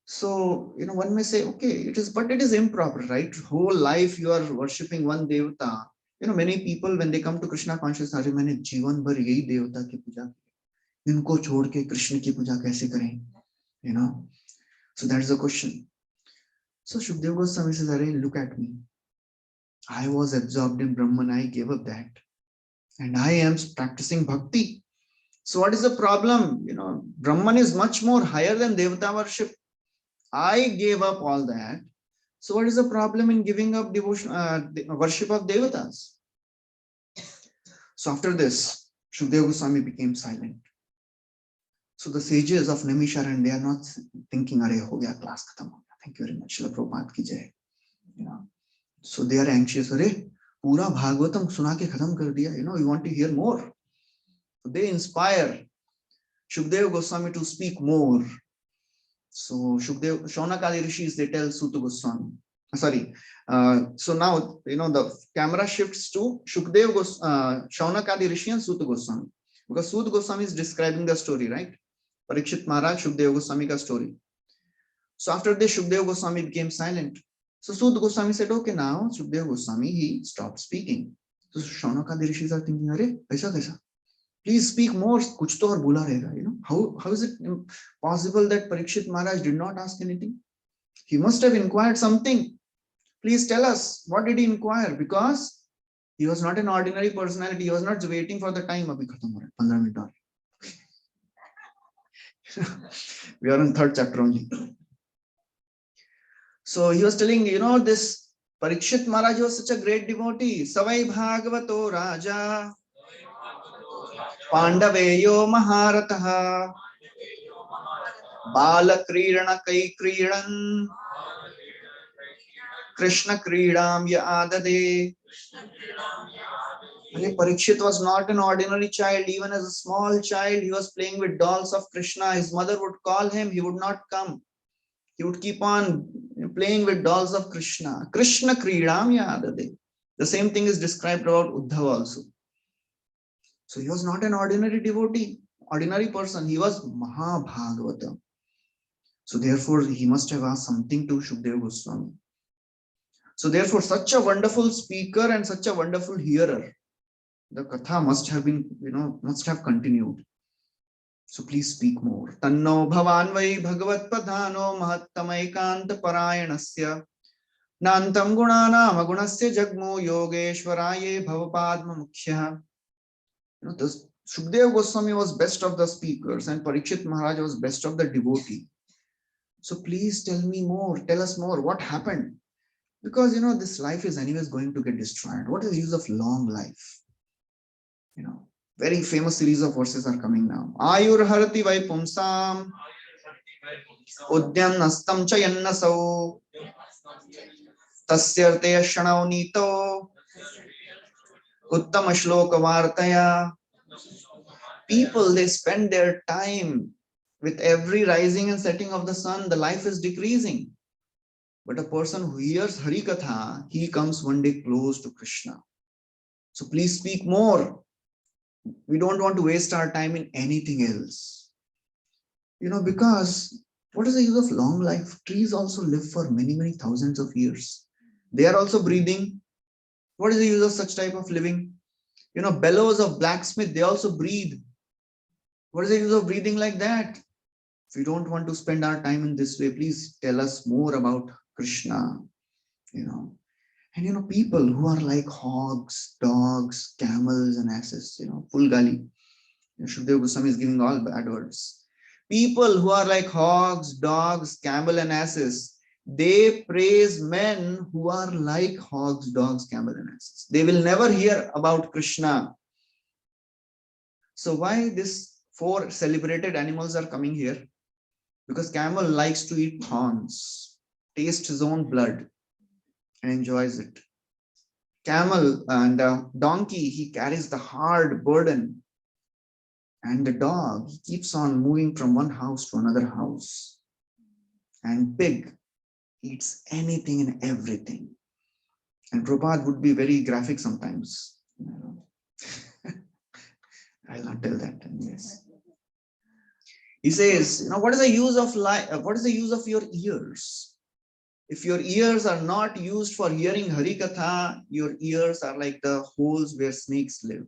S1: So, one may say, okay, but it is improper, right? Whole life you are worshipping one devata. Many people, when they come to Krishna consciousness, मैंने जीवन भर यही देवता की पूजा की, इनको छोड़ के कृष्ण की पूजा कैसे करें? So that's the question. So Shukdev Goswami says, look at me. I was absorbed in Brahman, I gave up that. And I am practicing bhakti. So what is the problem? Brahman is much more higher than devata worship. I gave up all that. So what is the problem in giving up devotion, worship of devatas? So after this, Shukdev Goswami became silent. So the sages of Naimisharan, they are not thinking, "Arey ho gaya, class khatam ho gaya. Thank you very much. Shila Prabhupada ki jai." So they are anxious. "Arey, pura Bhagavatam suna ke khatam kar diya. We want to hear more." So they inspire Shukdev Goswami to speak more. So Shaunakadi rishis, they tell Suta Goswami. Sorry. So now, the camera shifts to Shaunakadi rishi and Suta Goswami. Because Suta Goswami is describing the story, right? Parikshit Maharaj, Shukdev Goswami ka story. So after this, Shukdev Goswami became silent. So Suta Goswami said, okay, now Shukdev Goswami, he stopped speaking. So Shaunakadi rishis are thinking, "Arey, kaisa kaisa? Please speak more. Kuch to aur bola rahega." How is it possible that Parikshit Maharaj did not ask anything? He must have inquired something. Please tell us, what did he inquire? Because he was not an ordinary personality. He was not waiting for the time. Abhi khatam ho raha hai, 15 minutes. We are in third chapter only. So he was telling, this Parikshit Maharaj was such a great devotee. Savai Bhagavato Raja Pandaveyo Maharatah Bala Kridana Kai Kridan Krishna Kridam Yadade. Parikshit was not an ordinary child. Even as a small child, he was playing with dolls of Krishna. His mother would call him, he would not come. He would keep on playing with dolls of Krishna. Krishna Kridam Yadade. The same thing is described about Uddhava also. So he was not an ordinary devotee, ordinary person. He was Mahabhagavata. So therefore, he must have asked something to Shukdev Goswami. So therefore, such a wonderful speaker and such a wonderful hearer, the katha must have been, must have continued. So please speak more. Tanno bhavan vai bhagavat padhano mahattamai parayanasya nantam gunanam agunasya jagmo yogeshwaraye bhavapadma mukhya. This Shukdev Goswami was best of the speakers and Parikshit Maharaj was best of the devotee. So please tell me more. Tell us more. What happened? Because, this life is anyways going to get destroyed. What is the use of long life? Very famous series of verses are coming now. Ayur harati vai pumsam udyam nastam chayannaso tasyarte shanau nito uttama shloka vartaya. People, they spend their time with every rising and setting of the sun. The life is decreasing. But a person who hears Hari Katha, he comes one day close to Krishna. So please speak more. We don't want to waste our time in anything else. Because what is the use of long life? Trees also live for many, many thousands of years. They are also breathing. What is the use of such type of living? Bellows of blacksmith, they also breathe. What is the use of breathing like that? If we don't want to spend our time in this way, please tell us more about Krishna. And people who are like hogs, dogs, camels, and asses, full gali. Shukdev Goswami is giving all bad words. People who are like hogs, dogs, camel, and asses, they praise men who are like hogs, dogs, camel, and asses. They will never hear about Krishna. So why these 4 celebrated animals are coming here? Because camel likes to eat thorns, taste his own blood, and enjoys it. Camel and donkey, he carries the hard burden. And the dog, he keeps on moving from one house to another house. And pig eats anything and everything. And Prabhupada would be very graphic sometimes. I'll not tell that. Yes. He says, what is the use of life? What is the use of your ears? If your ears are not used for hearing Hari Katha, your ears are like the holes where snakes live.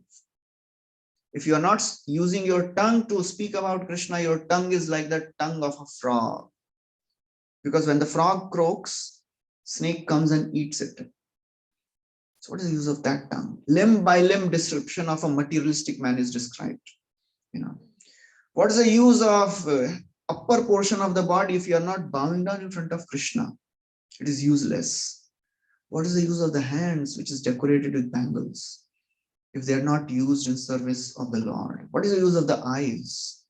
S1: If you are not using your tongue to speak about Krishna, your tongue is like the tongue of a frog. Because when the frog croaks, snake comes and eats it. So what is the use of that tongue? Limb by limb description of a materialistic man is described. What is the use of upper portion of the body if you are not bowing down in front of Krishna? It is useless. What is the use of the hands which is decorated with bangles if they are not used in service of the Lord? What is the use of the eyes?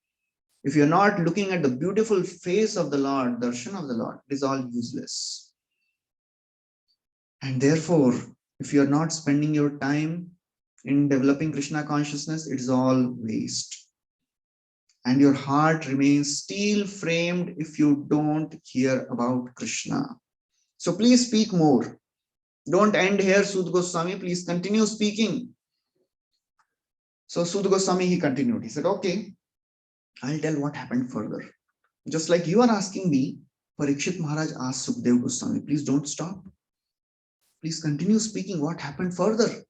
S1: If you are not looking at the beautiful face of the Lord, darshan of the Lord, it is all useless. And therefore, if you are not spending your time in developing Krishna consciousness, it is all waste. And your heart remains steel framed if you don't hear about Krishna. So please speak more. Don't end here, Sud Goswami. Please continue speaking. So Sud Goswami, he continued. He said, okay, I'll tell what happened further. Just like you are asking me, Parikshit Maharaj asked Sukdev Goswami, please don't stop. Please continue speaking what happened further.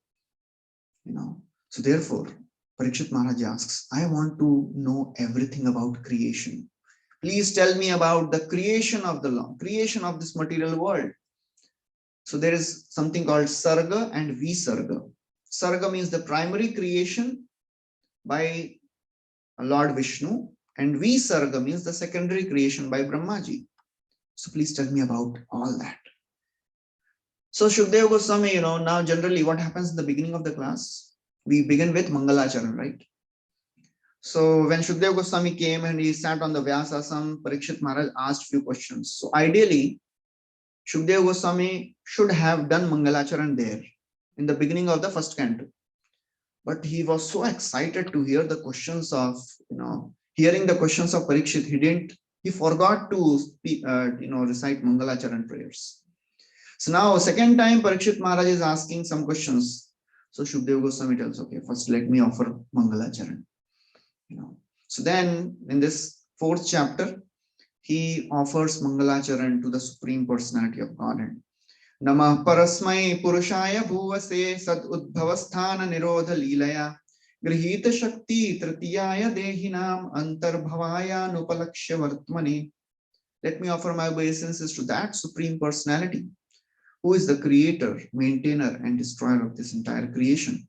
S1: So therefore, Parikshit Maharaj asks, I want to know everything about creation. Please tell me about the creation of the law, creation of this material world. So there is something called Sarga and Visarga. Sarga means the primary creation by Lord Vishnu, and Visarga means the secondary creation by Brahmaji. So please tell me about all that. So Shukdev Goswami, now generally what happens in the beginning of the class? We begin with Mangalacharan, right? So when Shukdev Goswami came and he sat on the Vyasasam, Parikshit Maharaj asked few questions. So ideally, Shukdev Goswami should have done Mangalacharan there in the beginning of the first canto. But he was so excited to hear the questions of, hearing the questions of Parikshit, he forgot to speak, recite Mangalacharan prayers. So now second time Parikshit Maharaj is asking some questions. So Shukdev Goswami tells, okay, first let me offer Mangalacharan. So then in this 4th chapter, he offers Mangalacharan to the Supreme Personality of Godhead. Namah Parasmai Purushaya Bhuvase Sad Udbhavasthana Nirodha Leelaya Grihita Shakti Tritiyaya Dehinam Antarbhavaya Nupalakshya Vartmani. Let me offer my obeisances to that Supreme Personality, who is the creator, maintainer, and destroyer of this entire creation.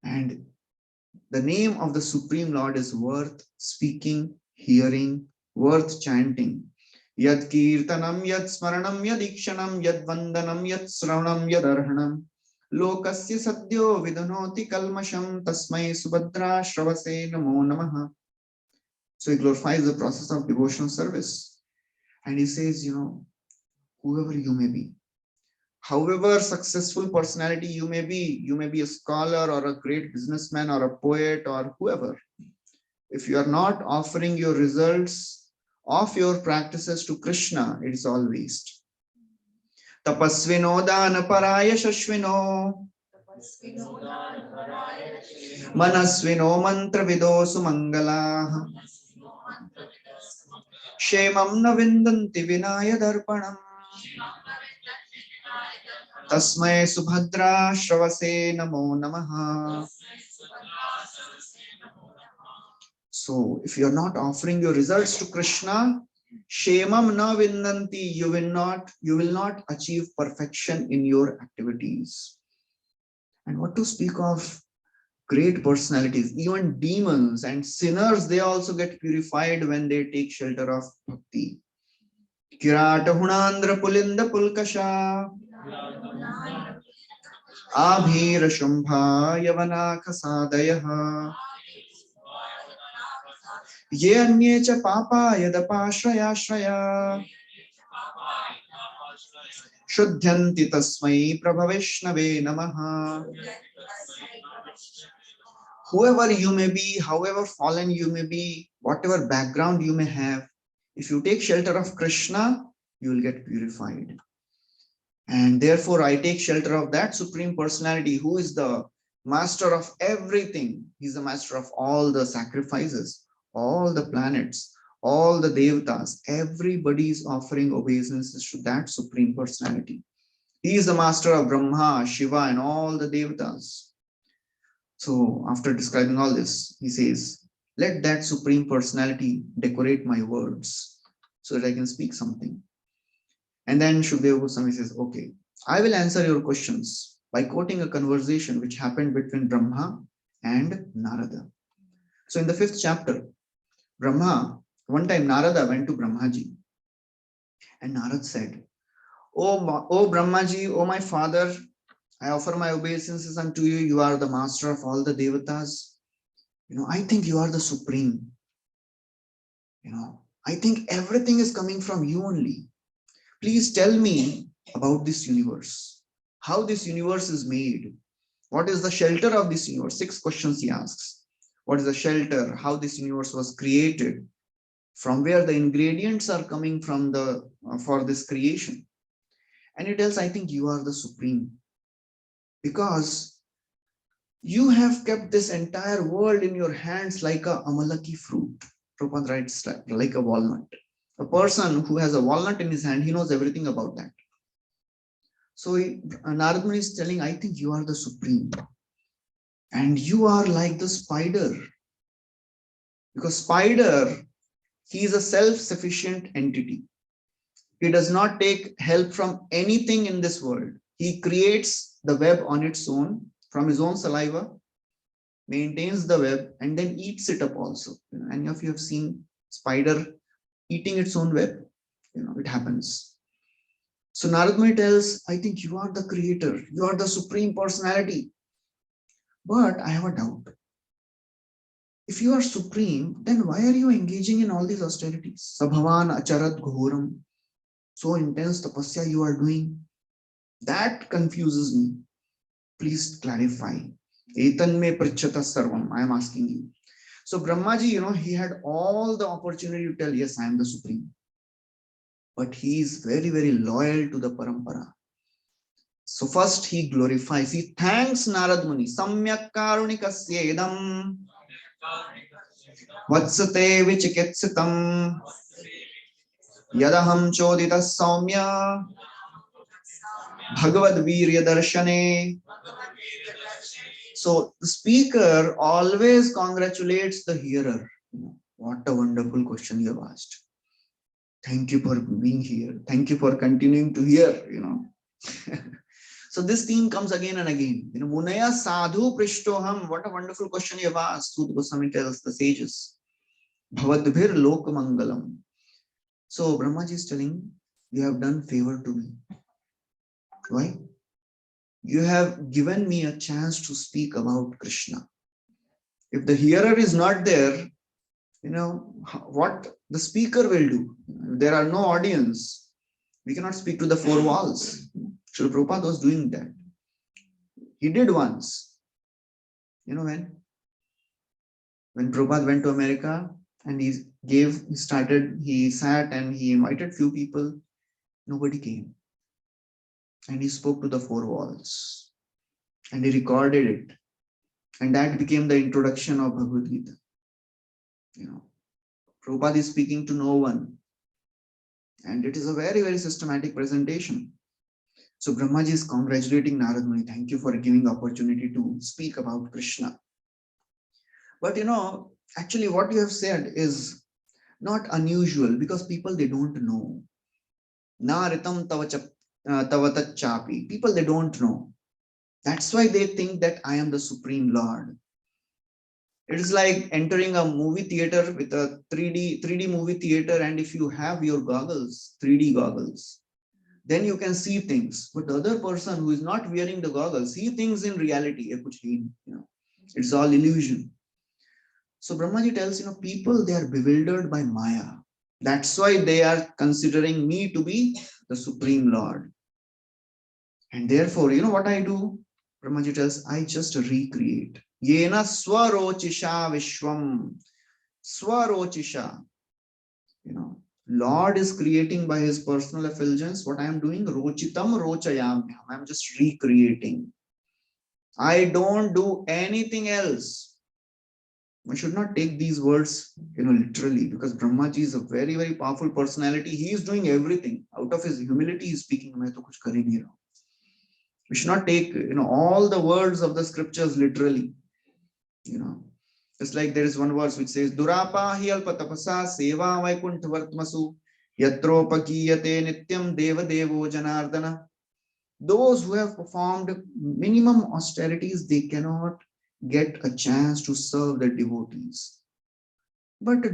S1: And the name of the Supreme Lord is worth speaking, hearing, worth chanting. Yad kirtanam, yad smaranam, yad ikshanam, yad vandanam, yad sravanam, yad arhanam. Lokasya sadyo vidunoti kalmasham tasmai subhadra shravase namo namaha. So he glorifies the process of devotional service. And he says, whoever you may be, however successful personality you may be a scholar or a great businessman or a poet or whoever, if you are not offering your results of your practices to Krishna, it is all waste. Tapasvino dana paraya shashvino manasvino mantra vido sumangala shemam na vindanti vinaya darpanam Tasmai Subhadra Shravase Namo Namaha. So if you are not offering your results to Krishna, Shemam na vinnanti, you will not achieve perfection in your activities. And what to speak of great personalities, even demons and sinners, they also get purified when they take shelter of bhakti. Kirata Hunandra Pulinda Pulkasha Abhira Shumbha Yavana Kasadayah Ye Anye Cha Papa Yadapashraya Shraya Shuddhanti Tasmai Prabhavishnave Namaha. Whoever you may be, however fallen you may be, whatever background you may have, if you take shelter of Krishna, you will get purified. And therefore, I take shelter of that Supreme Personality who is the master of everything. He's the master of all the sacrifices, all the planets, all the devatas. Everybody is offering obeisances to that Supreme Personality. He is the master of Brahma, Shiva, and all the devatas. So after describing all this, he says, let that Supreme Personality decorate my words so that I can speak something. And then Shukadeva Goswami says, okay, I will answer your questions by quoting a conversation which happened between Brahma and Narada. So in the 5th chapter, one time Narada went to Brahmaji and Narada said, Oh Brahmaji, oh my father, I offer my obeisances unto you. You are the master of all the devatas. I think you are the supreme. I think everything is coming from you only. Please tell me about this universe, how this universe is made. What is the shelter of this universe? 6 questions he asks. What is the shelter? How this universe was created? From where the ingredients are coming from for this creation? And he tells, I think you are the supreme. Because you have kept this entire world in your hands like a amalaki fruit. Prabhupada writes like a walnut. A person who has a walnut in his hand, he knows everything about that. So Narada Muni is telling, I think you are the supreme. And you are like the spider. Because spider, he is a self-sufficient entity. He does not take help from anything in this world. He creates the web on its own from his own saliva, maintains the web, and then eats it up also. Any of you have seen spider eating its own web? It happens. So Narada Muni tells, I think you are the creator. You are the supreme personality. But I have a doubt. If you are supreme, then why are you engaging in all these austerities? Sabhavan acharat ghoram. So intense tapasya you are doing. That confuses me. Please clarify. Etan me prachata sarvam. I am asking you. So Brahmaji, he had all the opportunity to tell, yes, I am the supreme. But he is very, very loyal to the parampara. So first he glorifies, he thanks Narad Muni. Samyak karunikasya idam vatsate vichikitsitam yadaham chodita saumya bhagavad virya darshane. So the speaker always congratulates the hearer. What a wonderful question you have asked. Thank you for being here. Thank you for continuing to hear, So this theme comes again and again. Munaya sadhu prishtoham. What a wonderful question you have asked. Sudha Goswami tells the sages. Bhavadbhir lokamangalam. So Brahmaji is telling, you have done favor to me. Why? You have given me a chance to speak about Krishna. If the hearer is not there, what the speaker will do. If there are no audience, we cannot speak to the 4 walls. Srila Prabhupada was doing that. He did once. When Prabhupada went to America and he sat and he invited few people, nobody came. And he spoke to the 4 walls. And he recorded it. And that became the introduction of Bhagavad Gita. Prabhupada is speaking to no one. And it is a very, very systematic presentation. So Brahmaji is congratulating Narad Muni. Thank you for giving the opportunity to speak about Krishna. But actually what you have said is not unusual, because people, they don't know. Na ritam tavatat chapi. People, they don't know. That's why they think that I am the Supreme Lord. It is like entering a movie theater with a 3D movie theater, and if you have your goggles, 3D goggles, then you can see things. But the other person who is not wearing the goggles, he thinks in reality, it's all illusion. So Brahmaji tells, people, they are bewildered by Maya. That's why they are considering me to be the Supreme Lord. And therefore, what I do? Brahmaji tells, I just recreate. Yena swarochisha vishwam. Swarochisha. Lord is creating by his personal effulgence. What I am doing? Rochitam rochayamyam. I am just recreating. I don't do anything else. We should not take these words, literally, because Brahmaji is a very, very powerful personality. He is doing everything. Out of his humility, he is speaking. Main to kuch kar hi nahi raha. We should not take, all the words of the scriptures literally. Just like there is one verse which says, Durapa hi alpatapasa seva vaikuntha vartmasu yatropakiyate nityam deva devo janardana. Those who have performed minimum austerities, they cannot get a chance to serve the devotees. But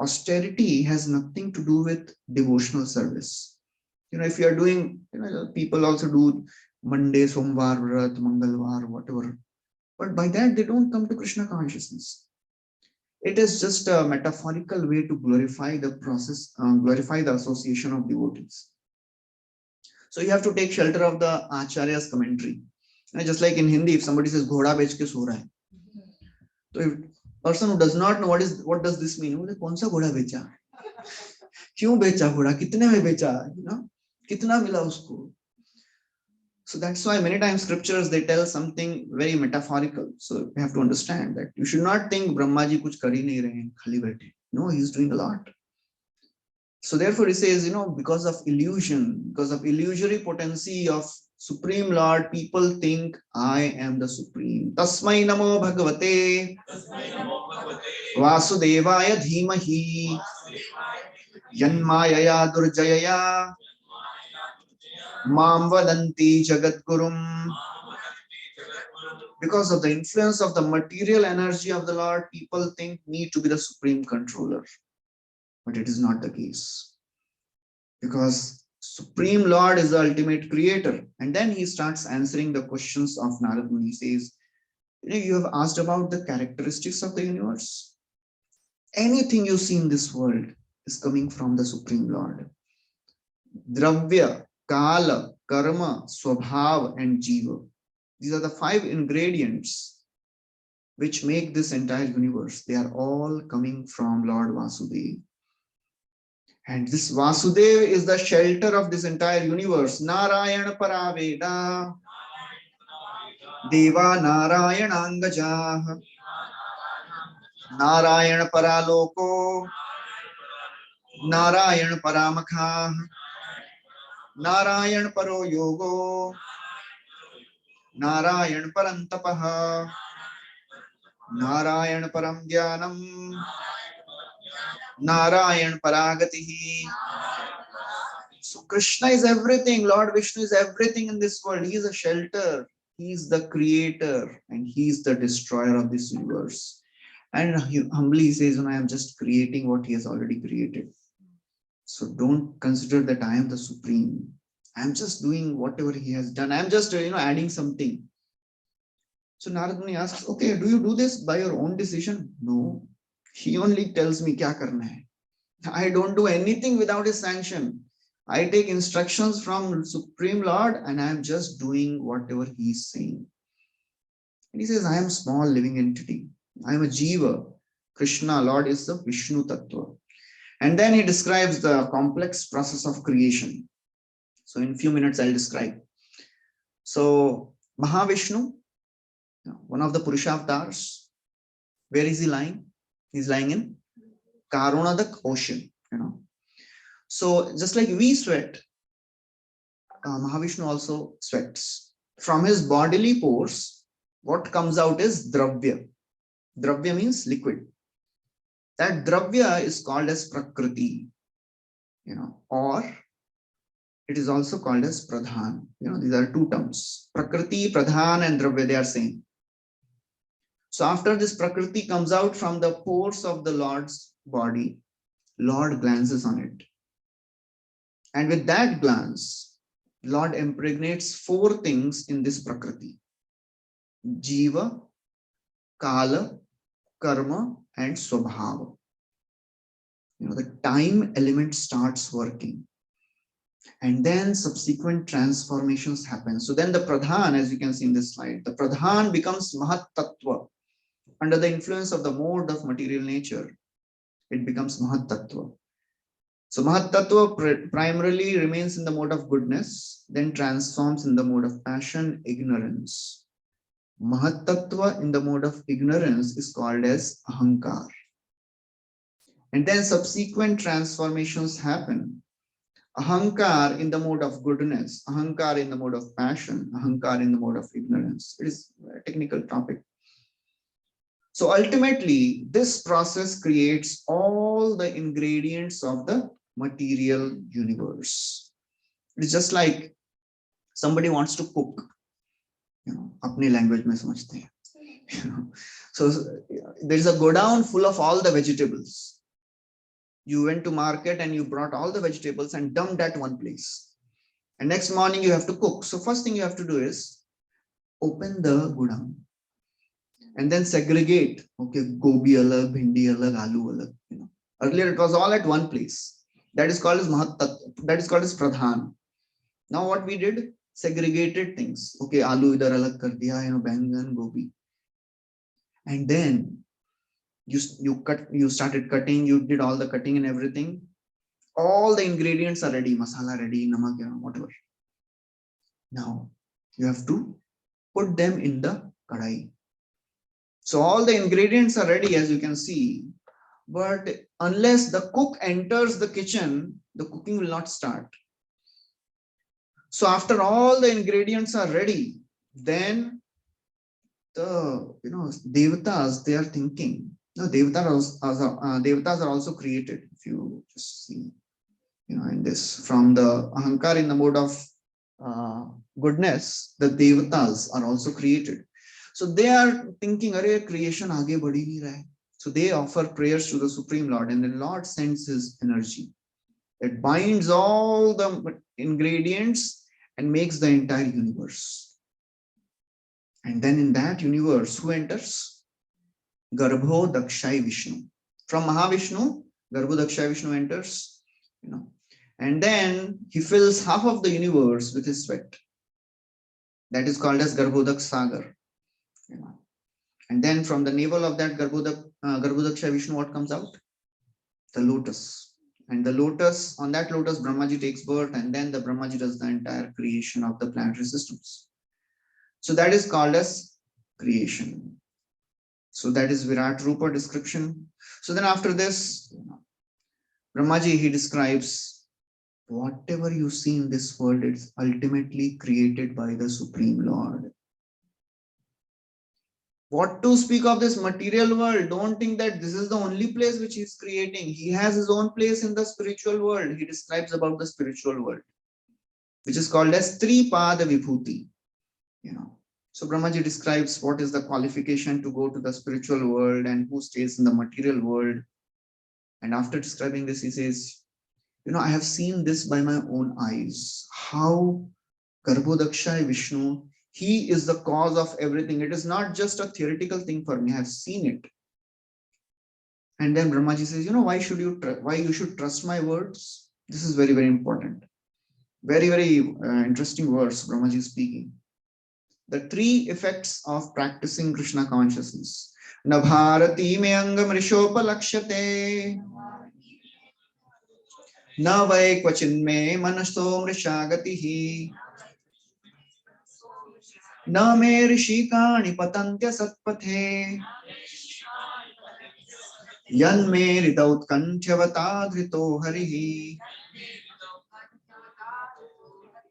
S1: austerity has nothing to do with devotional service. If you are doing, people also do Monday, Somvar, Vrat, Mangalvar, whatever. But by that, they don't come to Krishna consciousness. It is just a metaphorical way to glorify the process, glorify the association of devotees. So you have to take shelter of the Acharya's commentary. Just like in Hindi, if somebody says, Ghoda bech ke so raha hai. So if person who does not know what does this mean, कौन सा घोड़ा बेचा, क्यों बेचा घोड़ा, कितने में बेचा, कितना मिला उसको. So that's why many times scriptures, they tell something very metaphorical. So you have to understand that you should not think Brahmaji kuch kar hi nahi rahe hain, khali baithe. No, he is doing a lot. So therefore he says, because of illusion, because of illusory potency of Supreme Lord, people think I am the Supreme. Tasmai namo bhagavate vasudevaya dhimahi yanmayaya durjayaya mam vadanti jagadgurum. Because of the influence of the material energy of the Lord, people think me to be the supreme controller. But it is not the case. Because Supreme Lord is the ultimate creator. And then he starts answering the questions of Narad Muni. He says, you have asked about the characteristics of the universe. Anything you see in this world is coming from the Supreme Lord. Dravya, Kala, Karma, Swabhav, and Jiva. These are the 5 ingredients which make this entire universe. They are all coming from Lord Vasudeva. And this Vasudeva is the shelter of this entire universe. Narayana Paraveda, Deva Narayana Angajah, Narayana Paraloko, Narayana Paramakha, Narayana Paro Yogo, Narayana Parantapaha, Narayana Param Dhyanam, Narayana Paragatihi. So Krishna is everything. Lord Vishnu is everything in this world. He is a shelter. He is the creator and he is the destroyer of this universe. And he humbly says, I am just creating what he has already created. So don't consider that I am the supreme. I am just doing whatever he has done. I am just, adding something. So Narad Muni asks, okay, do you do this by your own decision? No. He only tells me kya karna hai. I don't do anything without his sanction. I take instructions from Supreme Lord and I am just doing whatever he is saying. And he says, I am a small living entity. I am a Jiva. Krishna, Lord, is the Vishnu Tattva. And then he describes the complex process of creation. So in a few minutes, I'll describe. So Mahavishnu, one of the Purusha avatars, where is he lying? He's lying in Karunadak ocean, So just like we sweat, Mahavishnu also sweats. From his bodily pores, what comes out is dravya. Dravya means liquid. That dravya is called as prakriti, or it is also called as pradhan. These are two terms. Prakriti, pradhan, and dravya, they are same. So after this prakriti comes out from the pores of the Lord's body, Lord glances on it. And with that glance, Lord impregnates four things in this prakriti: jiva, kala, karma, and swabhava. The time element starts working. And then subsequent transformations happen. So then the pradhan, as you can see in this slide, the pradhan becomes mahat tattva. Under the influence of the mode of material nature, it becomes mahat tattva. So mahat tattva primarily remains in the mode of goodness, then transforms in the mode of passion, ignorance. Mahat tattva in the mode of ignorance is called as ahankar. And then subsequent transformations happen. Ahankar in the mode of goodness, ahankar in the mode of passion, ahankar in the mode of ignorance. It is a technical topic. So ultimately, this process creates all the ingredients of the material universe. It's just like somebody wants to cook, apni language mein samajhte hain. So there is a godown full of all the vegetables. You went to market and you brought all the vegetables and dumped at one place. And next morning you have to cook. So first thing you have to do is open the godown and then segregate. Okay, gobi alag, bhindi alag, aloo alag. Earlier it was all at one place. That is called as mahat tattva. That is called as pradhan. Now what we did? Segregated things. Okay, aloo idhar alag kar diya, bangan, gobi. And then you started cutting, you did all the cutting and everything. All the ingredients are ready, masala ready, namak, whatever. Now you have to put them in the kadai. So all the ingredients are ready, as you can see, but unless the cook enters the kitchen, the cooking will not start. So after all the ingredients are ready, then the devatas, they are thinking. No, devatas are also created. If you just see, in this, from the ahankar in the mode of goodness, the devatas are also created. So they are thinking, "Arey, creation aage badhi nahi raha hai." So they offer prayers to the Supreme Lord, and the Lord sends his energy that binds all the ingredients and makes the entire universe. And then in that universe, who enters? Garbho Dakshai Vishnu. From Mahavishnu, Garbho Dakshai Vishnu enters, and then he fills half of the universe with his sweat. That is called as Garbhodak Sagar. And then from the navel of that Garbhodaksha Vishnu, what comes out? The lotus. And the lotus, on that lotus, Brahmaji takes birth, and then the Brahmaji does the entire creation of the planetary systems. So that is called as creation. So that is Virat Rupa description. So then after this, Brahmaji, he describes whatever you see in this world, it's ultimately created by the Supreme Lord. What to speak of this material world? Don't think that this is the only place which he is creating. He has his own place in the spiritual world. He describes about the spiritual world, which is called as Tripada Vibhuti. So Brahmaji describes what is the qualification to go to the spiritual world and who stays in the material world. And after describing this, he says, I have seen this by my own eyes, how Garbhodakshai Vishnu, he is the cause of everything. It is not just a theoretical thing for me. I have seen it. And then Brahmaji says, why you should trust my words? This is very, very important. Very, very interesting words Brahmaji is speaking. The three effects of practicing Krishna consciousness. Na bharati me angam rishopalakshate. Na vai kvachin me manasto mrishagatihi. Na me rishikani patantya satpathe. Yan me ridaut kantyavata dhrito harihi.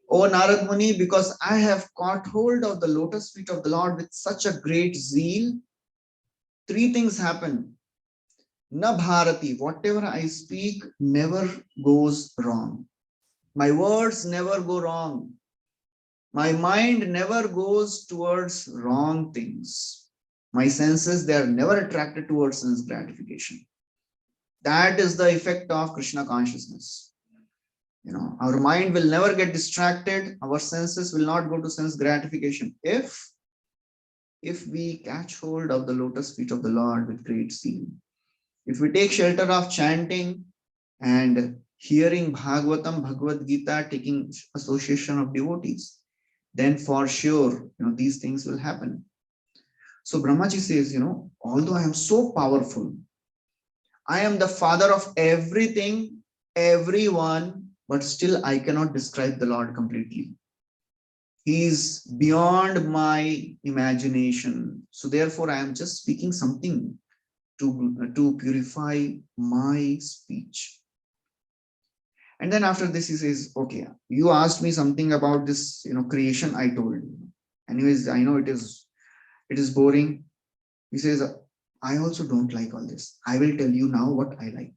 S1: O Narad Muni, because I have caught hold of the lotus feet of the Lord with such a great zeal, three things happen. Na Bharati, whatever I speak never goes wrong. My words never go wrong. My mind never goes towards wrong things. My senses, they are never attracted towards sense gratification. That is the effect of Krishna consciousness. Our mind will never get distracted. Our senses will not go to sense gratification if we catch hold of the lotus feet of the Lord with great zeal. If we take shelter of chanting and hearing Bhagavatam, Bhagavad Gita, taking association of devotees, then for sure, these things will happen. So Brahmaji says, although I am so powerful, I am the father of everything, everyone, but still I cannot describe the Lord completely. He is beyond my imagination. So therefore, I am just speaking something to purify my speech. And then after this, he says, okay, you asked me something about this, creation, I told you. Anyways, I know it is boring. He says, I also don't like all this. I will tell you now what I like.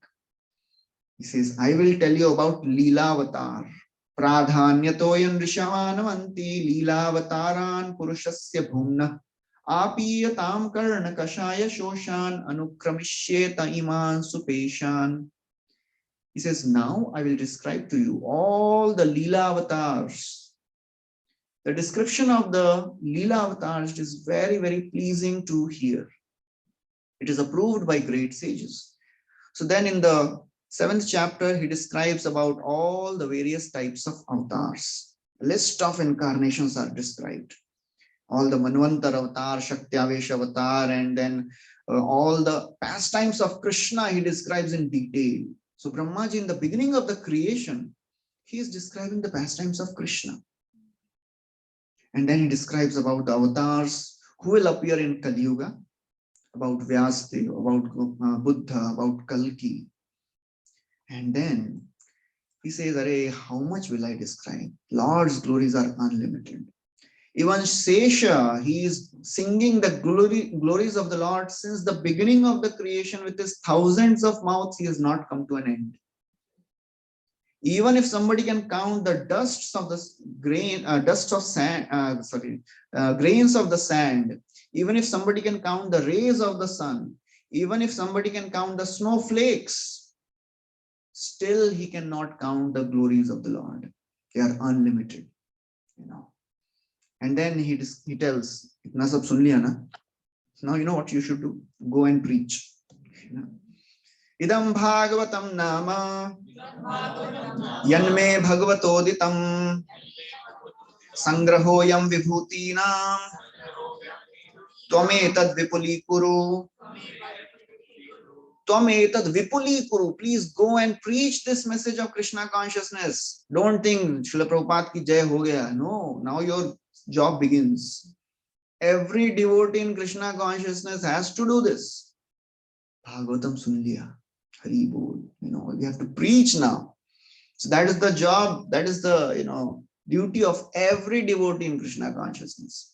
S1: He says, I will tell you about Leelavatar. Pradhanyatoyan Rishavanavanti Leelavataran Purushasya Bhumna Apiyatam Karna Kashaya Shoshan Anukramisheta Iman Supeshan. He says, now I will describe to you all the Leela avatars. The description of the Leela avatars is very, very pleasing to hear. It is approved by great sages. So then in the 7th chapter, he describes about all the various types of avatars. A list of incarnations are described. All the Manvantar avatar, Shaktiavesh avatar, and then all the pastimes of Krishna he describes in detail. So Brahmaji, in the beginning of the creation, he is describing the pastimes of Krishna. And then he describes about the avatars who will appear in Kali Yuga, about Vyasdev, about Buddha, about Kalki. And then he says, Arey, how much will I describe? Lord's glories are unlimited. Even Sesha, he is singing the glories of the Lord since the beginning of the creation with his thousands of mouths, he has not come to an end. Even if somebody can count the dusts of the grain, dust of sand, grains of the sand, even if somebody can count the rays of the sun, even if somebody can count the snowflakes, still he cannot count the glories of the Lord. They are unlimited, And then he tells, "Itna sab sun liya na? Now you know what you should do. Go and preach. Idam Bhagavatam nama yanme bhagavatoditam sangrahoyam vibhutinam tvametad vipuli kuru. Tvametad vipuli kuru. Please go and preach this message of Krishna consciousness. Don't think Srila Prabhupada ki jai ho gaya. No, now your job begins. Every devotee in Krishna consciousness has to do this. Bhagavatam sun liya. Hari bol. We have to preach now. So that is the job. That is the duty of every devotee in Krishna consciousness.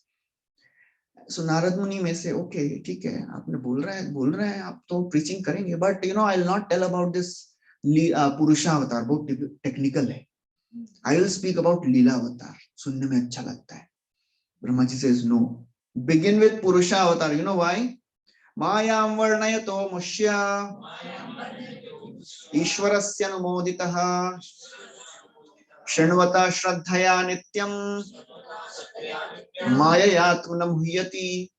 S1: So Narad Muni may say, okay, ठीक है, आपने बोल रहे हैं, आप तो preaching करेंगे, but I'll not tell about this Purusha avatar, बहुत technical है. I will speak about Leela avatar. सुनने में अच्छा लगता है. Brahmaji says no. Begin with Purusha avatar. You know why? Mayam varnayato mushya Ishwarasya numoditaha Shanvata shraddhaya nityam Maya yatunam huyati.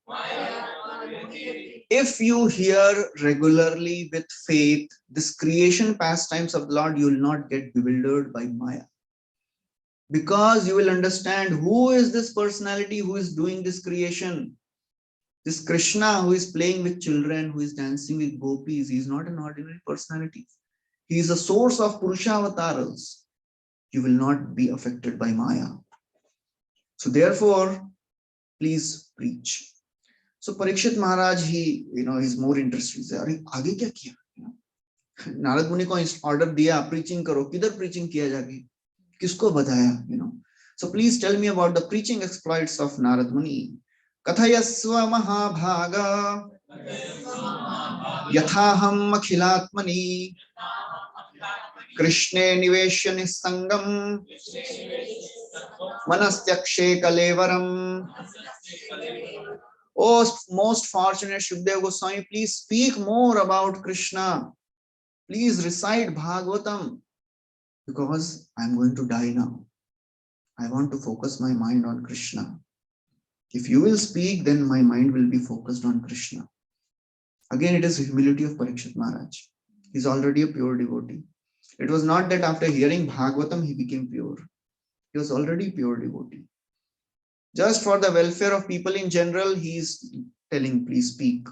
S1: If you hear regularly with faith this creation pastimes of the Lord, you will not get bewildered by Maya. Because you will understand who is this personality who is doing this creation. This Krishna who is playing with children, who is dancing with gopis, he is not an ordinary personality. He is a source of Purusha avatars. You will not be affected by Maya. So therefore, please preach. So Parikshit Maharaj, he, is more interested. He said, "Arey, आगे क्या किया? नारद मुनि को order दिया, preaching करो. किधर preaching किया जाके? किसको बताया? So please tell me about the preaching exploits of Narad Muni. Kathayasva Mahabhaga Yathaham Akhilatmani Krishne Niveshya Nisangam Manastyakshe Kalevaram. Oh, most fortunate Shukdev Goswami, please speak more about Krishna. Please recite Bhagavatam, because I'm going to die now. I want to focus my mind on Krishna. If you will speak, then my mind will be focused on Krishna. Again, it is humility of Parikshit Maharaj. He's already a pure devotee. It was not that after hearing Bhagavatam, he became pure. He was already pure devotee. Just for the welfare of people in general, he is telling, please speak.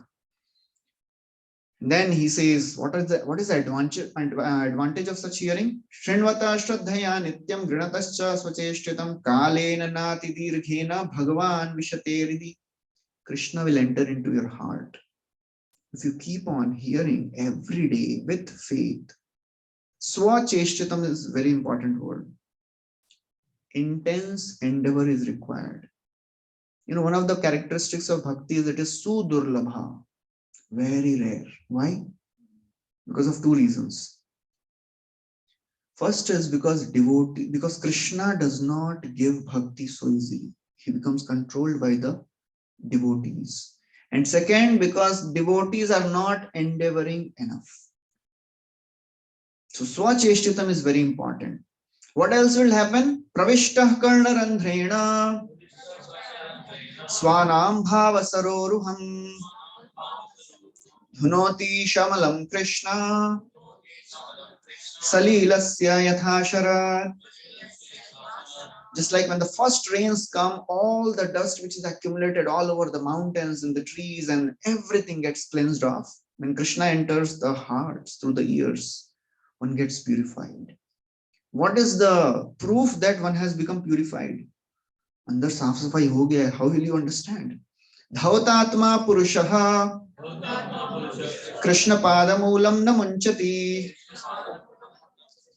S1: Then he says, what is the advantage of such hearing? Shrinvata Shraddhaya Nityam Grinatascha Swacheshtitam Kalena Nati Dirghena Bhagavan Vishateridi. Krishna will enter into your heart. If you keep on hearing every day with faith. Swacheshtitam is a very important word. Intense endeavor is required. One of the characteristics of bhakti is it is sudurlabha. Very rare. Why? Because of two reasons. First is because Krishna does not give bhakti so easily. He becomes controlled by the devotees. And second, because devotees are not endeavoring enough. So swacheshtitam is very important. What else will happen? Pravishtah karnarandhrena swanam bhavasaroruham dhunoti shamalam Krishna salilasya yathasharat. Just like when the first rains come, all the dust which is accumulated all over the mountains and the trees and everything gets cleansed off. When Krishna enters the hearts through the ears, one gets purified. What is the proof that one has become purified? Andar saaf safai ho gaya. How will you understand? Dhautatma purushaha Krishna padamulam na munchati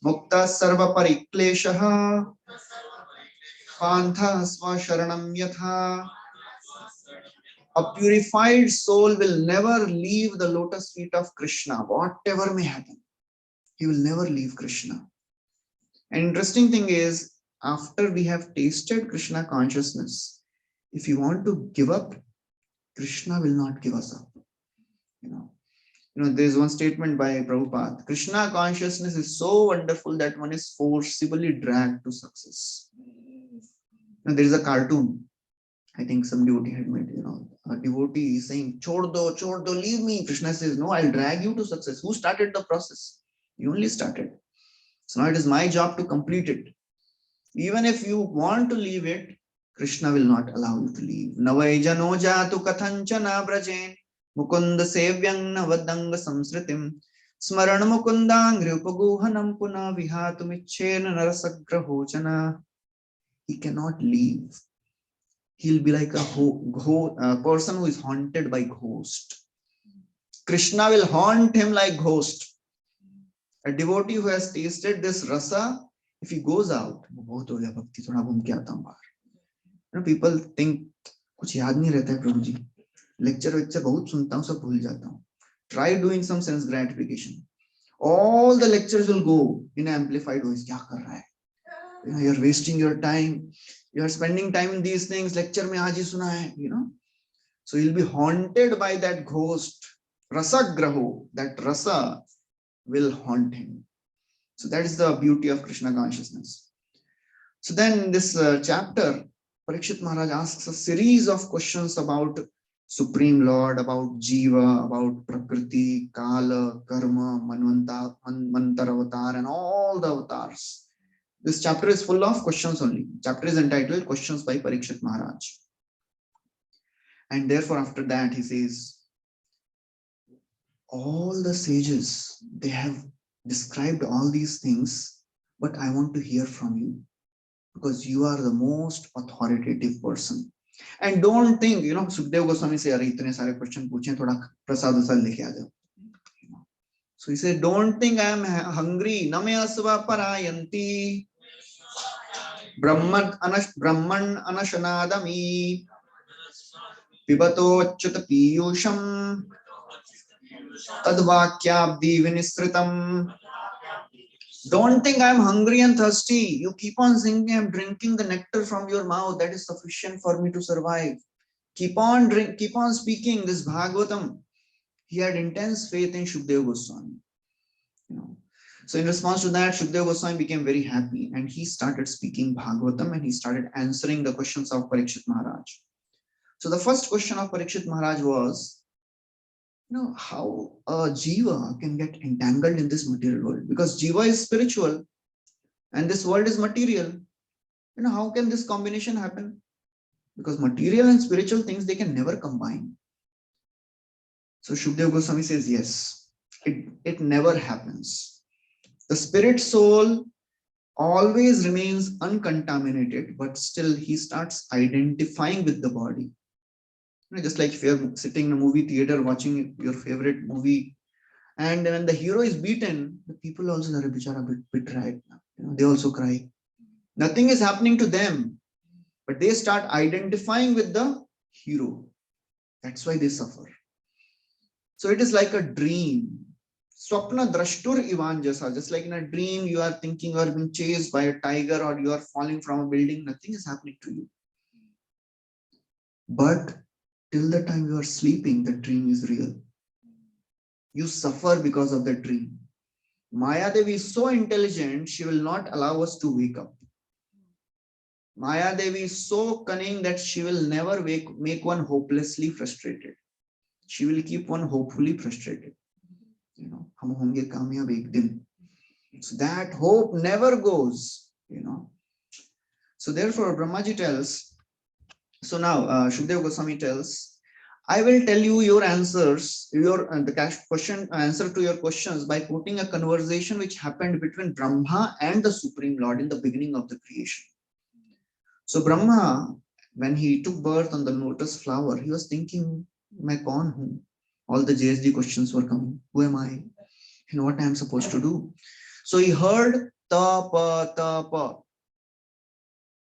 S1: mukta sarva parikleshaha pantha swasharanam yatha. A purified soul will never leave the lotus feet of Krishna, whatever may happen. He will never leave Krishna. An interesting thing is, after we have tasted Krishna consciousness, if you want to give up, Krishna will not give us up. There is one statement by Prabhupada. Krishna consciousness is so wonderful that one is forcibly dragged to success. There is a cartoon. I think some devotee had made, a devotee is saying, chod do, leave me. Krishna says, no, I'll drag you to success. Who started the process? You only started. So now it is my job to complete it. Even if you want to leave it, Krishna will not allow you to leave. Navaija no jatu kathanchana brajen mukunda sevyang navadanga samsritim smaran mukundangri upaguhanam puna vihatumichena narasagrahochana. He cannot leave. He'll be like a person who is haunted by ghost. Krishna will haunt him like ghost. A devotee who has tasted this rasa, if he goes out, people think, कुछ याद नहीं रहता है प्रभु जी, lecture बहुत सुनता हूँ, सब भूल जाता हूँ. Try doing some sense gratification. All the lectures will go in amplified voice. क्या कर रहा है? You're wasting your time. You are spending time in these things. Lecture में आज ही सुना है, So he'll be haunted by that ghost, rasagraho. That rasa will haunt him. So that is the beauty of Krishna consciousness. So then in this chapter, Parikshit Maharaj asks a series of questions about Supreme Lord, about Jiva, about Prakriti, Kala, Karma, Mantar avatar, and all the avatars. This chapter is full of questions only. Chapter is entitled Questions by Parikshit Maharaj. And therefore, after that, he says, all the sages, they have described all these things, but I want to hear from you because you are the most authoritative person. And don't think, Sukdev Goswami say, "Arey, itne sare question puche, thoda prasad lekhe aa jao." So he said, don't think I am hungry. Name asva parayanti. Brahman anashanadami pibato achyuta piyusham tadvakyabdi vinisritam. Don't think I'm hungry and thirsty. You keep on thinking I'm drinking the nectar from your mouth. That is sufficient for me to survive. Keep on speaking this Bhagavatam. He had intense faith in Shukdev Goswami. So in response to that, Shukdev Goswami became very happy and he started speaking Bhagavatam and he started answering the questions of Parikshit Maharaj. So the first question of Parikshit Maharaj was, how a jiva can get entangled in this material world, because jiva is spiritual and this world is material. How can this combination happen? Because material and spiritual things, they can never combine. So Shukdev Goswami says, yes, it never happens. The spirit soul always remains uncontaminated, but still he starts identifying with the body. Just like if you're sitting in a movie theater watching your favorite movie, and when the hero is beaten, the people also are a bit right now. They also cry. Nothing is happening to them, but they start identifying with the hero. That's why they suffer. So it is like a dream. Swapna drashtur ivanjasa. Just like in a dream, you are thinking you are being chased by a tiger or you are falling from a building. Nothing is happening to you. But till the time you are sleeping, the dream is real. You suffer because of the dream. Maya Devi is so intelligent, she will not allow us to wake up. Maya Devi is so cunning that she will never make one hopelessly frustrated. She will keep one hopefully frustrated. Hum honge kamyab ek din. So that hope never goes. So therefore, Brahmaji tells. So now Shukdev Goswami tells, I will tell you your answers, the question answer to your questions by quoting a conversation which happened between Brahma and the Supreme Lord in the beginning of the creation. So Brahma, when he took birth on the lotus flower, he was thinking, "Main kaun hu?" All the JSD questions were coming. Who am I? What I am supposed to do? So he heard tapa tapa.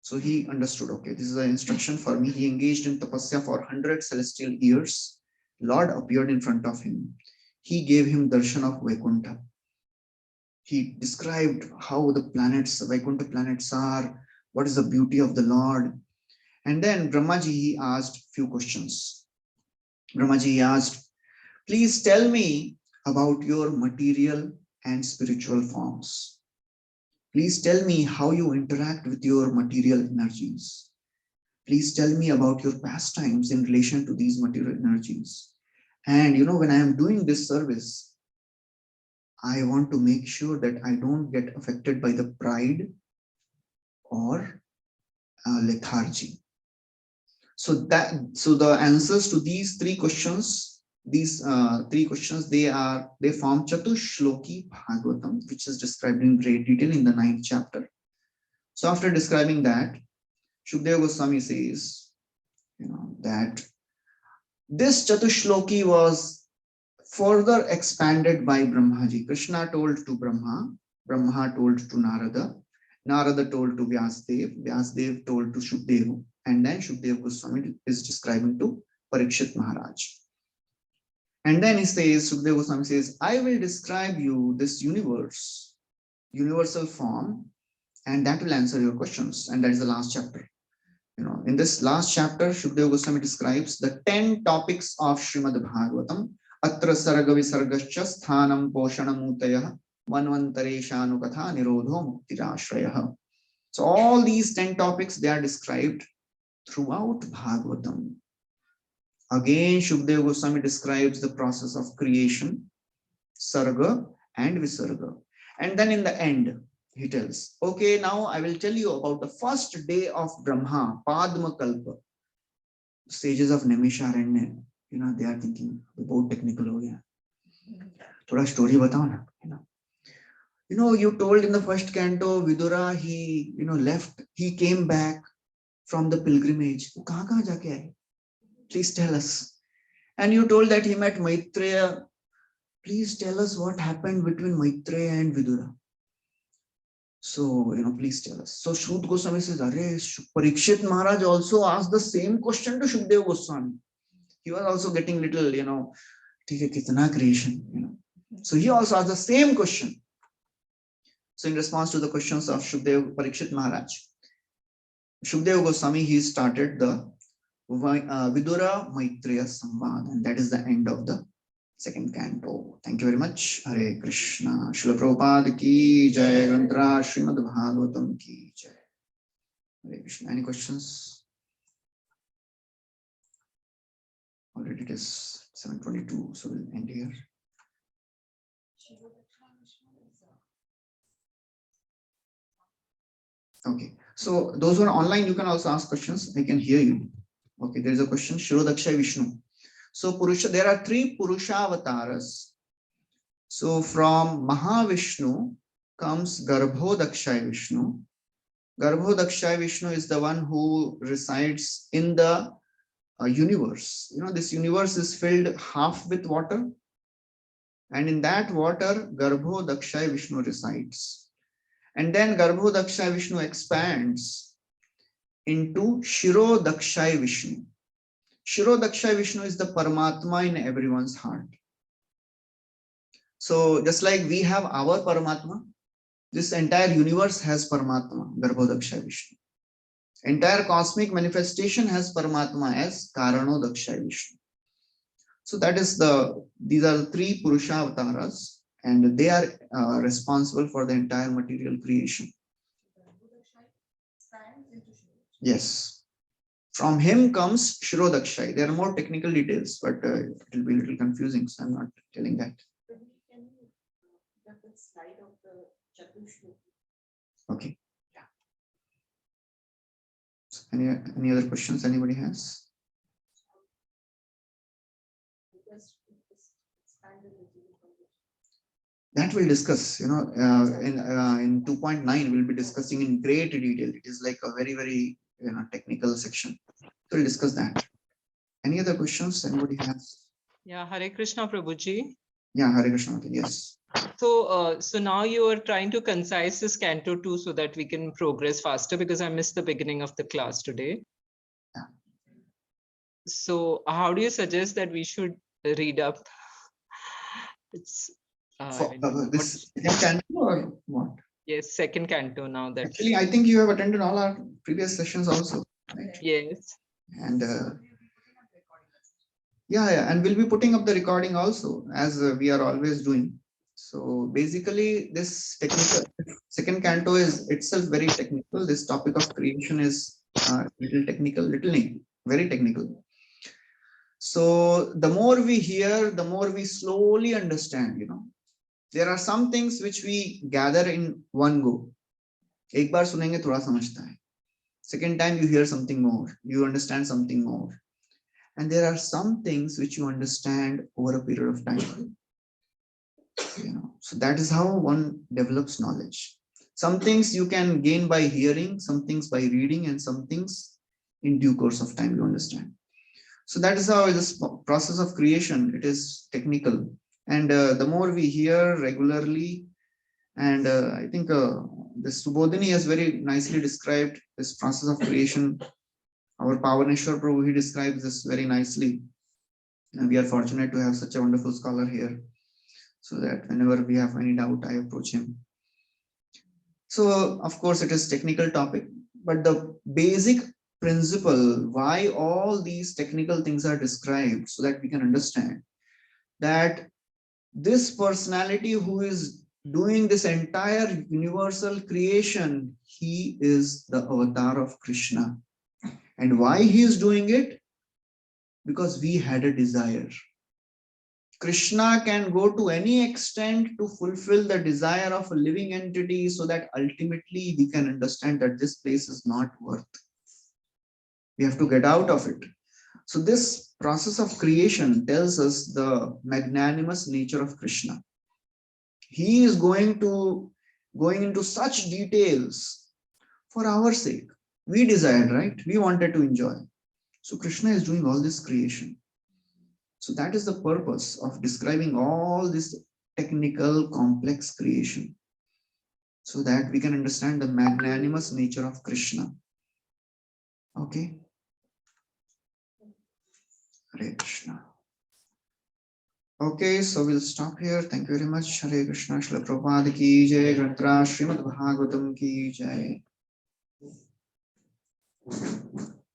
S1: So he understood, okay, this is an instruction for me. He engaged in tapasya for 100 celestial years. Lord appeared in front of him. He gave him darshan of Vaikuntha. He described how the planets, Vaikuntha planets are, what is the beauty of the Lord. And then Brahmaji, he asked few questions. Brahmaji asked, please tell me about your material and spiritual forms. Please tell me how you interact with your material energies. Please tell me about your pastimes in relation to these material energies. And when I am doing this service, I want to make sure that I don't get affected by the pride or lethargy. So the answers to these three questions, they form Chatushloki Bhagavatam, which is described in great detail in the 9th chapter. So after describing that, Shukdev Goswami says, that this Chatushloki was further expanded by Brahmaji. Krishna told to Brahma, Brahma told to Narada, Narada told to Vyasdev, Vyasdev told to Shukdev, and then Shukdev Goswami is describing to Parikshit Maharaj. And then he says, Shukdev Goswami says, I will describe you this universe, universal form, and that will answer your questions. And that is the last chapter. In this last chapter, Shukdev Goswami describes the 10 topics of Srimad Bhagavatam. Atra sarga visargascha sthanam poshanamutayah manvantareshanu nirodho muktirashrayah. So all these 10 topics, they are described throughout Bhagavatam. Again, Shukdev Goswami describes the process of creation, sarga and visarga. And then in the end, he tells, okay, now I will tell you about the first day of Brahma, Padma Kalpa, stages of Naimisharanya. They are thinking, बहुत technical हो गया. थोड़ा story बताओ ना. You told in the first canto, Vidura, he, left, he came back from the pilgrimage. वो कहाँ जाके आए? Please tell us. And you told that he met Maitreya. Please tell us what happened between Maitreya and Vidura. So, please tell us. So Shruta Goswami says, Arey, Parikshit Maharaj also asked the same question to Shukdev Goswami. He was also getting little, "Theek hai, kitna creation, So he also asked the same question. So in response to the questions of Shukdev Parikshit Maharaj, Shukdev Goswami, he started the Vidura Maitreya Samvad, and that is the end of the second canto. Thank you very much. Hare Krishna. Srila Prabhupada ki jai. Granthra Srimad Bhagavatam ki jai. Hare Krishna. Any questions? Already it is 7:22, so we'll end here. Okay. So those who are online, you can also ask questions. I can hear you. Okay, there is a question. Shirodakshay Vishnu. So Purusha, there are 3 Purusha avatars. So from Mahavishnu comes Garbhodakshay Vishnu. Garbhodakshay Vishnu is the one who resides in the universe. This universe is filled half with water, and in that water, Garbhodakshay Vishnu resides. And then Garbhodakshay Vishnu expands into Shirodakshay Vishnu. Shirodakshay Vishnu is the Paramatma in everyone's heart. So just like we have our Paramatma, this entire universe has Paramatma, Garbhodakshay Vishnu. Entire cosmic manifestation has Paramatma as Karanodakshay Vishnu. So that is these are the 3 Purusha avatars, and they are responsible for the entire material creation. Yes. From him comes Shirodakshay. There are more technical details, but it will be a little confusing, so I'm not telling that. Okay. Yeah. So any other questions anybody has? That we'll discuss. In 2.9 we'll be discussing in great detail. It is like a very, very technical section. So we'll discuss that. Any other questions anybody has?
S2: Yeah, Hare Krishna, Prabhuji.
S1: Yeah, Hare Krishna. Yes.
S2: So now you are trying to concise this Canto 2 so that we can progress faster, because I missed the beginning of the class today.
S1: Yeah.
S2: So how do you suggest that we should read up? It's
S1: this second canto or what?
S2: Yes, second canto now. That
S1: Actually, I think you have attended all our previous sessions also, right?
S2: Yes.
S1: And yeah, and we'll be putting up the recording also, as we are always doing. So basically, this technical second canto is itself very technical. This topic of creation is little technical, very technical. So the more we hear, the more we slowly understand. There are some things which we gather in one go. एक बार सुनेंगे थोड़ा समझता है. Second time you hear something more, you understand something more. And there are some things which you understand over a period of time. So that is how one develops knowledge. Some things you can gain by hearing, some things by reading, and some things in due course of time you understand. So that is how this process of creation, it is technical. And the more we hear regularly, and I think this Subodhini has very nicely described this process of creation. Our Pavaneshwar Prabhu, he describes this very nicely. And we are fortunate to have such a wonderful scholar here, so that whenever we have any doubt, I approach him. So, of course, it is technical topic, but the basic principle, why all these technical things are described, so that we can understand that this personality who is doing this entire universal creation, he is the avatar of Krishna. And why he is doing it? Because we had a desire. Krishna can go to any extent to fulfill the desire of a living entity, so that ultimately we can understand that this place is not worth. We have to get out of it. So this process of creation tells us the magnanimous nature of Krishna. He is going into such details for our sake. We desired, right? We wanted to enjoy. So Krishna is doing all this creation. So that is the purpose of describing all this technical, complex creation. so that we can understand the magnanimous nature of Krishna. Okay. Hare Krishna. Okay, so we'll stop here. Thank you very much. Hare Krishna. Srila Prabhupada ki jai. Granth Srimad Bhagavatam ki jai.